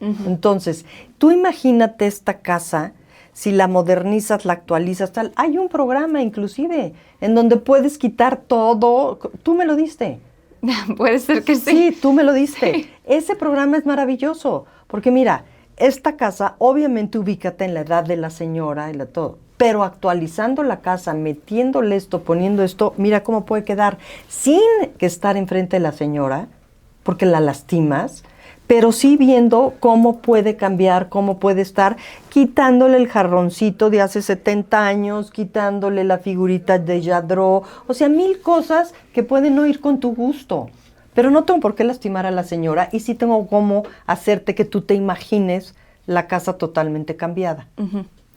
Uh-huh. Entonces, tú imagínate esta casa, si la modernizas, la actualizas, tal. Hay un programa inclusive en donde puedes quitar todo. Tú me lo diste. Puede ser que sí. Sí, tú me lo diste. Sí. Ese programa es maravilloso, porque mira, esta casa, obviamente ubícate en la edad de la señora y todo, pero actualizando la casa, metiéndole esto, poniendo esto, mira cómo puede quedar sin que estar enfrente de la señora, porque la lastimas, pero sí viendo cómo puede cambiar, cómo puede estar, quitándole el jarroncito de hace 70 años, quitándole la figurita de Yadro, o sea, 1000 cosas que pueden no ir con tu gusto. Pero no tengo por qué lastimar a la señora y sí tengo cómo hacerte que tú te imagines la casa totalmente cambiada,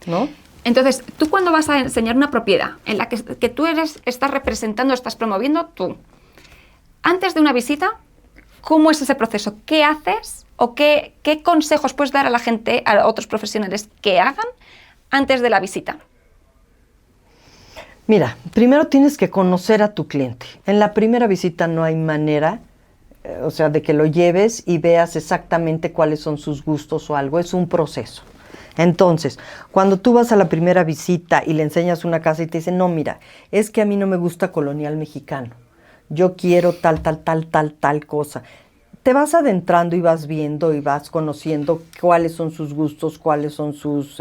¿no? Entonces, tú cuando vas a enseñar una propiedad en la que tú estás representando, estás promoviendo tú, antes de una visita, ¿cómo es ese proceso? ¿Qué haces o qué consejos puedes dar a la gente, a otros profesionales que hagan antes de la visita? Mira, primero tienes que conocer a tu cliente. En la primera visita no hay manera, o sea, de que lo lleves y veas exactamente cuáles son sus gustos o algo. Es un proceso. Entonces, cuando tú vas a la primera visita y le enseñas una casa y te dicen, no, mira, es que a mí no me gusta colonial mexicano. Yo quiero tal cosa. Te vas adentrando y vas viendo y vas conociendo cuáles son sus gustos, cuáles son sus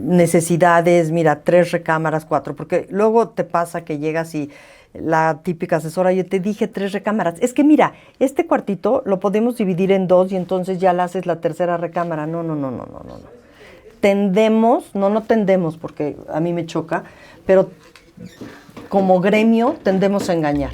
necesidades. Mira, 3 recámaras, 4, porque luego te pasa que llegas y la típica asesora, yo te dije 3 recámaras. Es que mira, este cuartito lo podemos dividir en 2 y entonces ya le haces la tercera recámara. No. No tendemos porque a mí me choca, pero como gremio tendemos a engañar.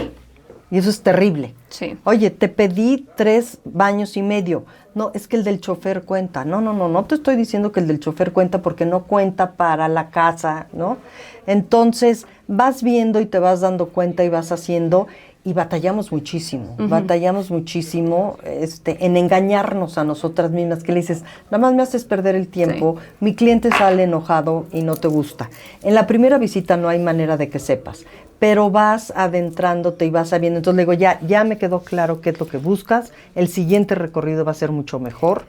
Y eso es terrible. Sí. Oye, te pedí 3 baños y medio. No, es que el del chofer cuenta. No te estoy diciendo que el del chofer cuenta porque no cuenta para la casa, ¿no? Entonces, vas viendo y te vas dando cuenta y vas haciendo y batallamos muchísimo. Batallamos muchísimo en engañarnos a nosotras mismas, que le dices, nada más me haces perder el tiempo, mi cliente sale enojado y no te gusta. En la primera visita no hay manera de que sepas, pero vas adentrándote y vas sabiendo. Entonces le digo, ya me quedó claro qué es lo que buscas, el siguiente recorrido va a ser mucho mejor.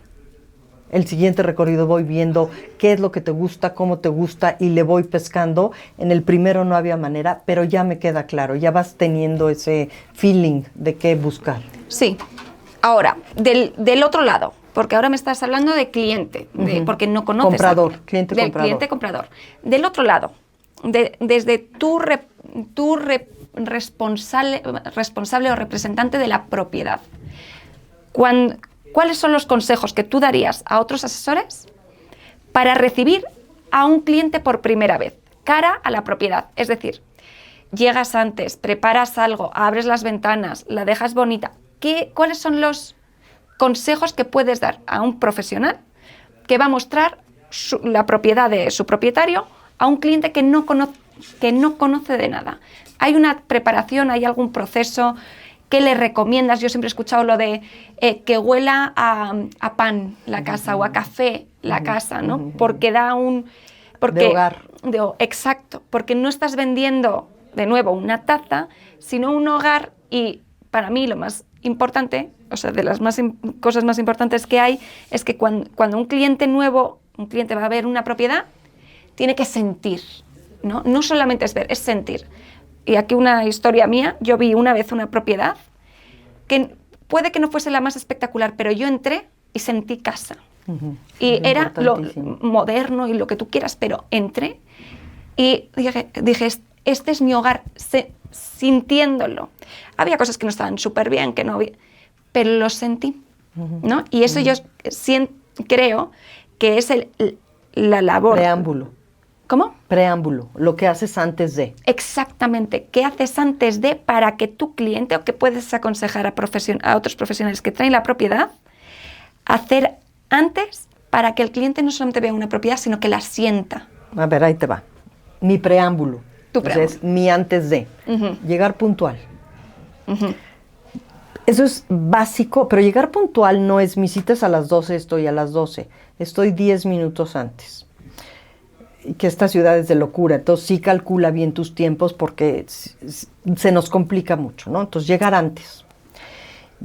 El siguiente recorrido voy viendo qué es lo que te gusta, cómo te gusta y le voy pescando. En el primero no había manera, pero ya me queda claro, ya vas teniendo ese feeling de qué buscar. Sí. Ahora, del otro lado, porque ahora me estás hablando de cliente, porque no conoces. Comprador, cliente comprador. Cliente comprador. Del otro lado, desde tu responsable o representante de la propiedad, ¿cuáles son los consejos que tú darías a otros asesores para recibir a un cliente por primera vez, cara a la propiedad? Es decir, llegas antes, preparas algo, abres las ventanas, la dejas bonita. ¿Cuáles son los consejos que puedes dar a un profesional que va a mostrar la propiedad de su propietario a un cliente que no conoce de nada? ¿Hay una preparación, hay algún proceso? ¿Qué le recomiendas? Yo siempre he escuchado lo de que huela a pan la casa o a café la casa, ¿no? Porque da un... de hogar. Exacto, porque no estás vendiendo, de nuevo, una taza, sino un hogar. Y para mí lo más importante, o sea, de las cosas más importantes que hay, es que cuando un cliente nuevo, un cliente va a ver una propiedad, tiene que sentir, ¿no? No solamente es ver, es sentir. Y aquí una historia mía, yo vi una vez una propiedad que puede que no fuese la más espectacular, pero yo entré y sentí casa. Y era lo moderno y lo que tú quieras, pero entré y dije, este es mi hogar, sintiéndolo. Había cosas que no estaban súper bien, que no había, pero lo sentí, ¿no? Y eso yo creo que es la labor. Preámbulo. ¿Cómo? Preámbulo, lo que haces antes de. Exactamente, ¿qué haces antes de para que tu cliente, o que puedes aconsejar a otros profesionales que traen la propiedad, hacer antes para que el cliente no solamente vea una propiedad, sino que la sienta? A ver, ahí te va. Mi preámbulo. Tu preámbulo. Es mi antes de. Llegar puntual. Eso es básico, pero llegar puntual no es mis citas a las 12, estoy a las 12. Estoy 10 minutos antes. Que esta ciudad es de locura, entonces sí calcula bien tus tiempos porque se nos complica mucho, ¿no? Entonces llegar antes.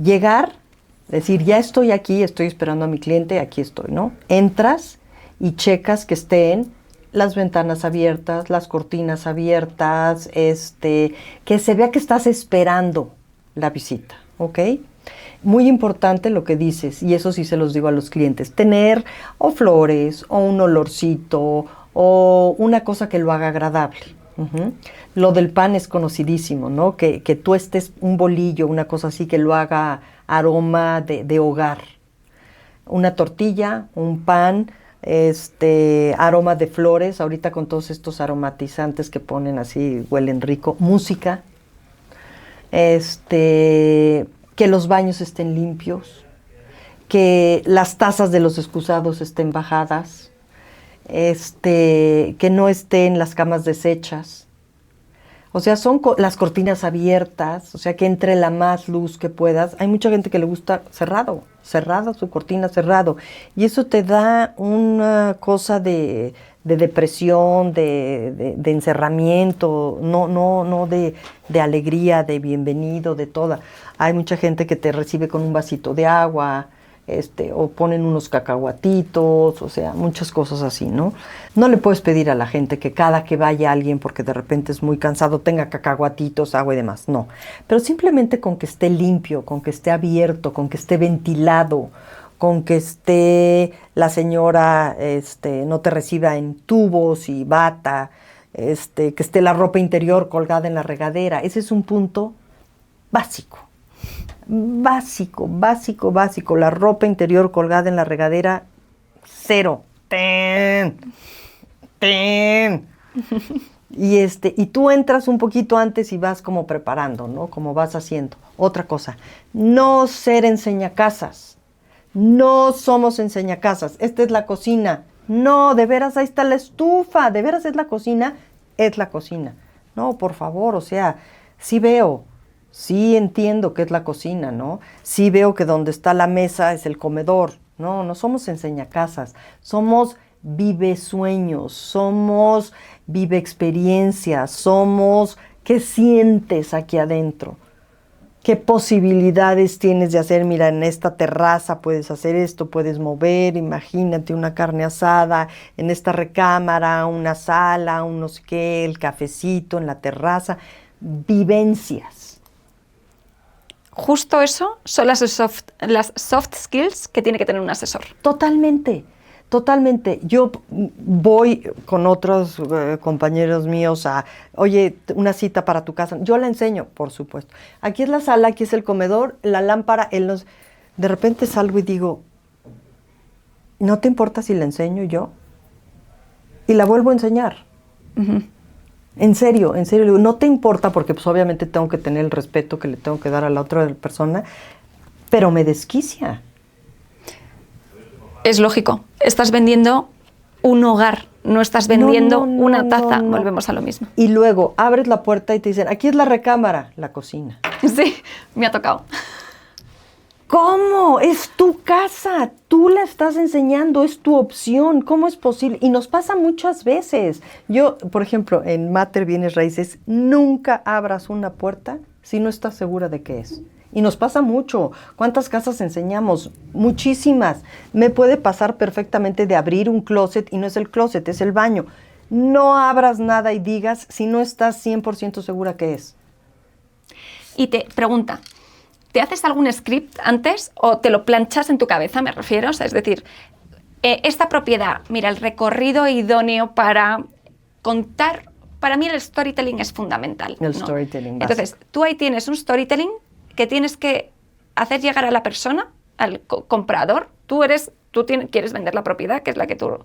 Llegar, decir, ya estoy aquí, estoy esperando a mi cliente, aquí estoy, ¿no? Entras y checas que estén las ventanas abiertas, las cortinas abiertas, que se vea que estás esperando la visita, ¿ok? Muy importante lo que dices, y eso sí se los digo a los clientes, tener o flores, o un olorcito, o una cosa que lo haga agradable, Ujú. Lo del pan es conocidísimo, ¿no? Que tú estés un bolillo, una cosa así, que lo haga aroma de hogar. Una tortilla, un pan, aroma de flores, ahorita con todos estos aromatizantes que ponen así, huelen rico. Música, que los baños estén limpios, que las tazas de los excusados estén bajadas, que no estén las camas deshechas. O sea, son las cortinas abiertas, o sea, que entre la más luz que puedas. Hay mucha gente que le gusta cerrado su cortina, cerrado. Y eso te da una cosa de depresión, de encerramiento, no de alegría, de bienvenido, de toda. Hay mucha gente que te recibe con un vasito de agua, o ponen unos cacahuatitos, o sea, muchas cosas así, ¿no? No le puedes pedir a la gente que cada que vaya alguien, porque de repente es muy cansado, tenga cacahuatitos, agua y demás, no. Pero simplemente con que esté limpio, con que esté abierto, con que esté ventilado, con que esté la señora, no te reciba en tubos y bata, que esté la ropa interior colgada en la regadera. Ese es un punto básico. Básico. La ropa interior colgada en la regadera, cero. ¡Ten! Y tú entras un poquito antes y vas como preparando, ¿no? Como vas haciendo. Otra cosa, no ser enseñacasas. No somos enseñacasas. Esta es la cocina. No, de veras, ahí está la estufa. De veras es la cocina. No, por favor, o sea, sí veo. Sí entiendo que es la cocina, ¿no? Sí veo que donde está la mesa es el comedor. No somos enseñacasas. Somos vive sueños, somos vive experiencias, somos qué sientes aquí adentro. ¿Qué posibilidades tienes de hacer? Mira, en esta terraza puedes hacer esto, puedes mover, imagínate una carne asada, en esta recámara, una sala, un no sé qué, el cafecito en la terraza. Vivencias. Justo eso son las soft skills que tiene que tener un asesor. Totalmente. Yo voy con otros compañeros míos oye, una cita para tu casa. Yo la enseño, por supuesto. Aquí es la sala, aquí es el comedor, la lámpara. De repente salgo y digo, ¿no te importa si la enseño yo? Y la vuelvo a enseñar. Uh-huh. En serio, digo, no te importa porque pues obviamente tengo que tener el respeto que le tengo que dar a la otra persona, pero me desquicia. Es lógico, estás vendiendo un hogar, no estás vendiendo una taza, volvemos a lo mismo. Y luego abres la puerta y te dicen, aquí es la recámara, la cocina. Sí, me ha tocado. ¿Cómo? Es tu casa, tú la estás enseñando, es tu opción, ¿cómo es posible? Y nos pasa muchas veces. Yo, por ejemplo, en Mater Bienes Raíces, nunca abras una puerta si no estás segura de qué es. Y nos pasa mucho. ¿Cuántas casas enseñamos? Muchísimas. Me puede pasar perfectamente de abrir un closet y no es el closet, es el baño. No abras nada y digas si no estás 100% segura qué es. Y te pregunta, ¿te haces algún script antes o te lo planchas en tu cabeza, me refiero? O sea, es decir, esta propiedad, mira, el recorrido idóneo para contar, para mí el storytelling es fundamental. El storytelling. Entonces, tú ahí tienes un storytelling que tienes que hacer llegar a la persona, al comprador. Tú quieres vender la propiedad, que es la que tú...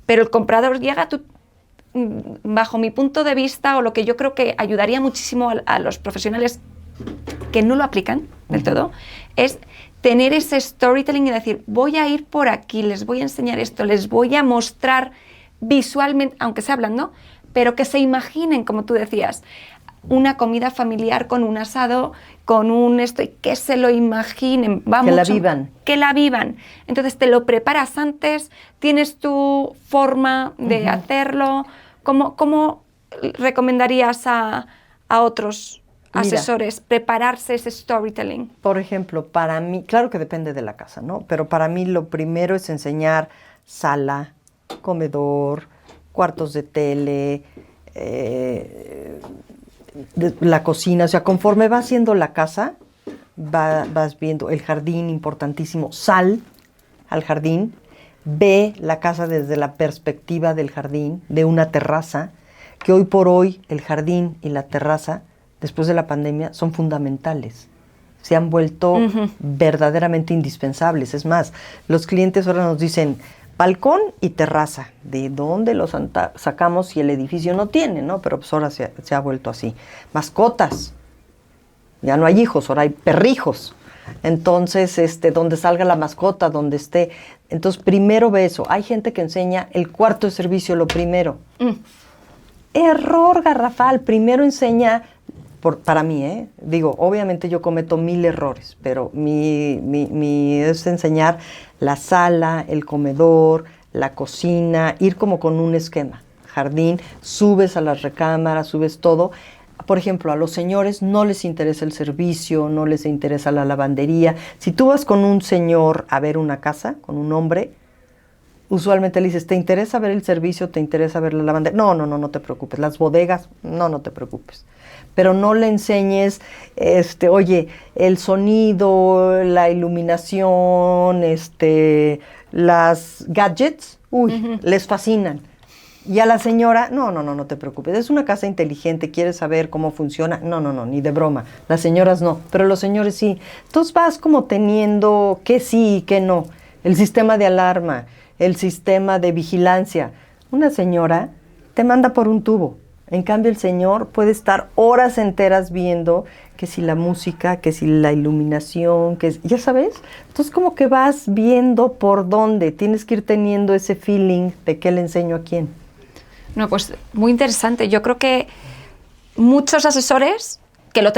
Pero el comprador llega, bajo mi punto de vista, o lo que yo creo que ayudaría muchísimo a los profesionales que no lo aplican del todo, es tener ese storytelling y decir, voy a ir por aquí, les voy a enseñar esto, les voy a mostrar visualmente, aunque sea hablando, pero que se imaginen, como tú decías, una comida familiar con un asado, con y que se lo imaginen. Que la vivan. Entonces te lo preparas antes, tienes tu forma de hacerlo. ¿Cómo recomendarías a otros asesores prepararse ese storytelling? Por ejemplo, para mí, claro que depende de la casa, ¿no? Pero para mí lo primero es enseñar sala, comedor, cuartos de tele, la cocina. O sea, conforme va haciendo la casa, vas viendo el jardín, importantísimo. Sal al jardín, ve la casa desde la perspectiva del jardín, de una terraza. que hoy por hoy el jardín y la terraza, después de la pandemia, son fundamentales. Se han vuelto verdaderamente indispensables. Es más, los clientes ahora nos dicen balcón y terraza. ¿De dónde los sacamos si el edificio no tiene, no? Pero pues ahora se ha vuelto así. Mascotas. Ya no hay hijos, ahora hay perrijos. Entonces, donde salga la mascota, donde esté. Entonces, primero ve eso. Hay gente que enseña el cuarto de servicio lo primero. Error garrafal. Primero enseña, para mí, digo, obviamente yo cometo 1000 errores, pero mi es enseñar la sala, el comedor, la cocina, ir como con un esquema. Jardín, subes a las recámaras, subes todo. Por ejemplo, a los señores no les interesa el servicio, no les interesa la lavandería. Si tú vas con un señor a ver una casa, con un hombre, usualmente le dices, ¿te interesa ver el servicio? ¿Te interesa ver la lavandería? No te preocupes. Las bodegas, no te preocupes. Pero no le enseñes, oye, el sonido, la iluminación, las gadgets, les fascinan. Y a la señora, no te preocupes, es una casa inteligente, ¿quieres saber cómo funciona? No, ni de broma. Las señoras no, pero los señores sí. Entonces vas como teniendo qué sí y qué no. El sistema de alarma, el sistema de vigilancia. Una señora te manda por un tubo. En cambio, el señor puede estar horas enteras viendo que si la música, que si la iluminación, ya sabes. Entonces, como que vas viendo por dónde. Tienes que ir teniendo ese feeling de qué le enseño a quién. No, pues muy interesante. Yo creo que muchos asesores que lo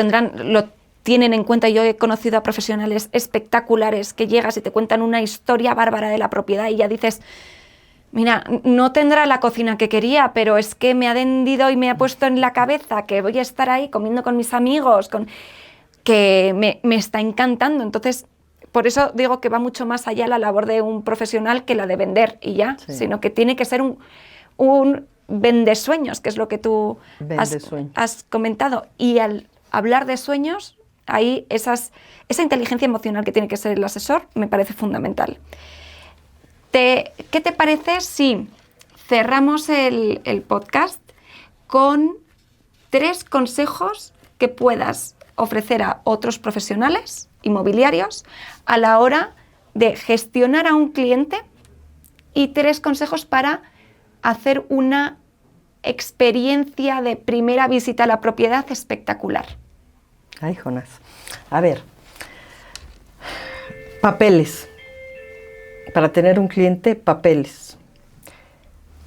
tienen en cuenta. Yo he conocido a profesionales espectaculares que llegas y te cuentan una historia bárbara de la propiedad y ya dices, mira, no tendrá la cocina que quería, pero es que me ha vendido y me ha puesto en la cabeza que voy a estar ahí comiendo con mis amigos, que me está encantando. Entonces, por eso digo que va mucho más allá la labor de un profesional que la de vender y ya, sino que tiene que ser un vendesueños, que es lo que tú has comentado. Y al hablar de sueños, ahí esa inteligencia emocional que tiene que ser el asesor me parece fundamental. ¿Qué te parece si cerramos el podcast con 3 consejos que puedas ofrecer a otros profesionales inmobiliarios a la hora de gestionar a un cliente y 3 consejos para hacer una experiencia de primera visita a la propiedad espectacular? Ay, Jonás. A ver, papeles. Para tener un cliente, papeles.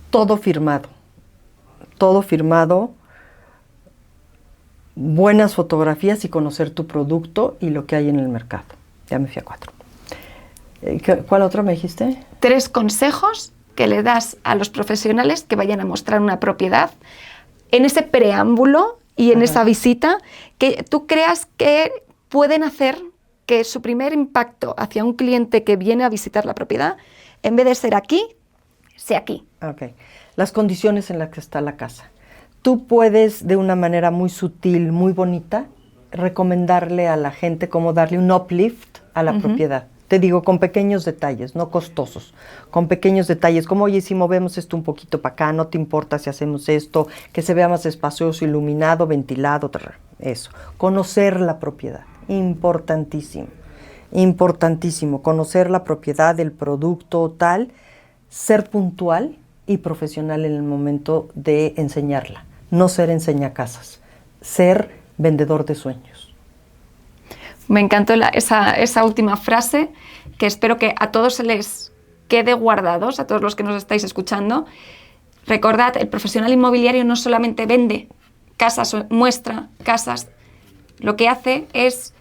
Todo firmado, buenas fotografías y conocer tu producto y lo que hay en el mercado. Ya me fui a 4. ¿Cuál otro me dijiste? 3 consejos que le das a los profesionales que vayan a mostrar una propiedad en ese preámbulo y en esa visita, que tú creas que pueden hacer que su primer impacto hacia un cliente que viene a visitar la propiedad, en vez de ser aquí, sea aquí. Ok. Las condiciones en las que está la casa. Tú puedes, de una manera muy sutil, muy bonita, recomendarle a la gente cómo darle un uplift a la propiedad. Te digo, con pequeños detalles, no costosos, con pequeños detalles, como, oye, si movemos esto un poquito para acá, no te importa si hacemos esto, que se vea más espacioso, iluminado, ventilado, eso. Conocer la propiedad, importantísimo, conocer la propiedad, el producto, tal, ser puntual y profesional en el momento de enseñarla, no ser enseñacasas, ser vendedor de sueños. Me encantó esa última frase, que espero que a todos se les quede guardados, a todos los que nos estáis escuchando. Recordad, el profesional inmobiliario no solamente vende casas, muestra casas, lo que hace es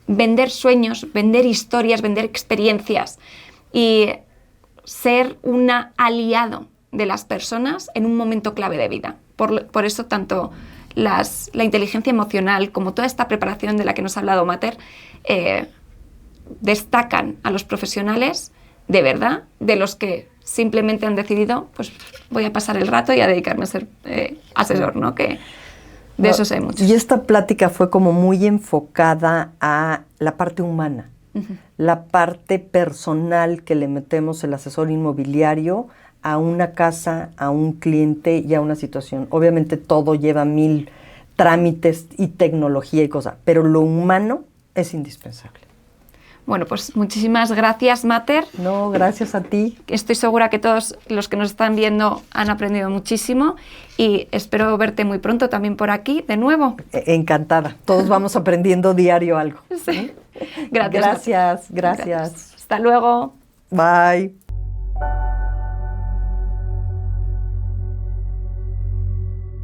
vender sueños, vender historias, vender experiencias y ser un aliado de las personas en un momento clave de vida. Por eso tanto la inteligencia emocional como toda esta preparación de la que nos ha hablado Mater destacan a los profesionales de verdad, de los que simplemente han decidido, pues voy a pasar el rato y a dedicarme a ser asesor, ¿no? Que de eso sé mucho. Y esta plática fue como muy enfocada a la parte humana, la parte personal que le metemos el asesor inmobiliario a una casa, a un cliente y a una situación. Obviamente todo lleva 1000 trámites y tecnología y cosas, pero lo humano es indispensable. Bueno, pues muchísimas gracias, Mater. No, gracias a ti. Estoy segura que todos los que nos están viendo han aprendido muchísimo y espero verte muy pronto también por aquí de nuevo. Encantada. Todos vamos aprendiendo diario algo. Sí. Gracias. Gracias. Hasta luego. Bye.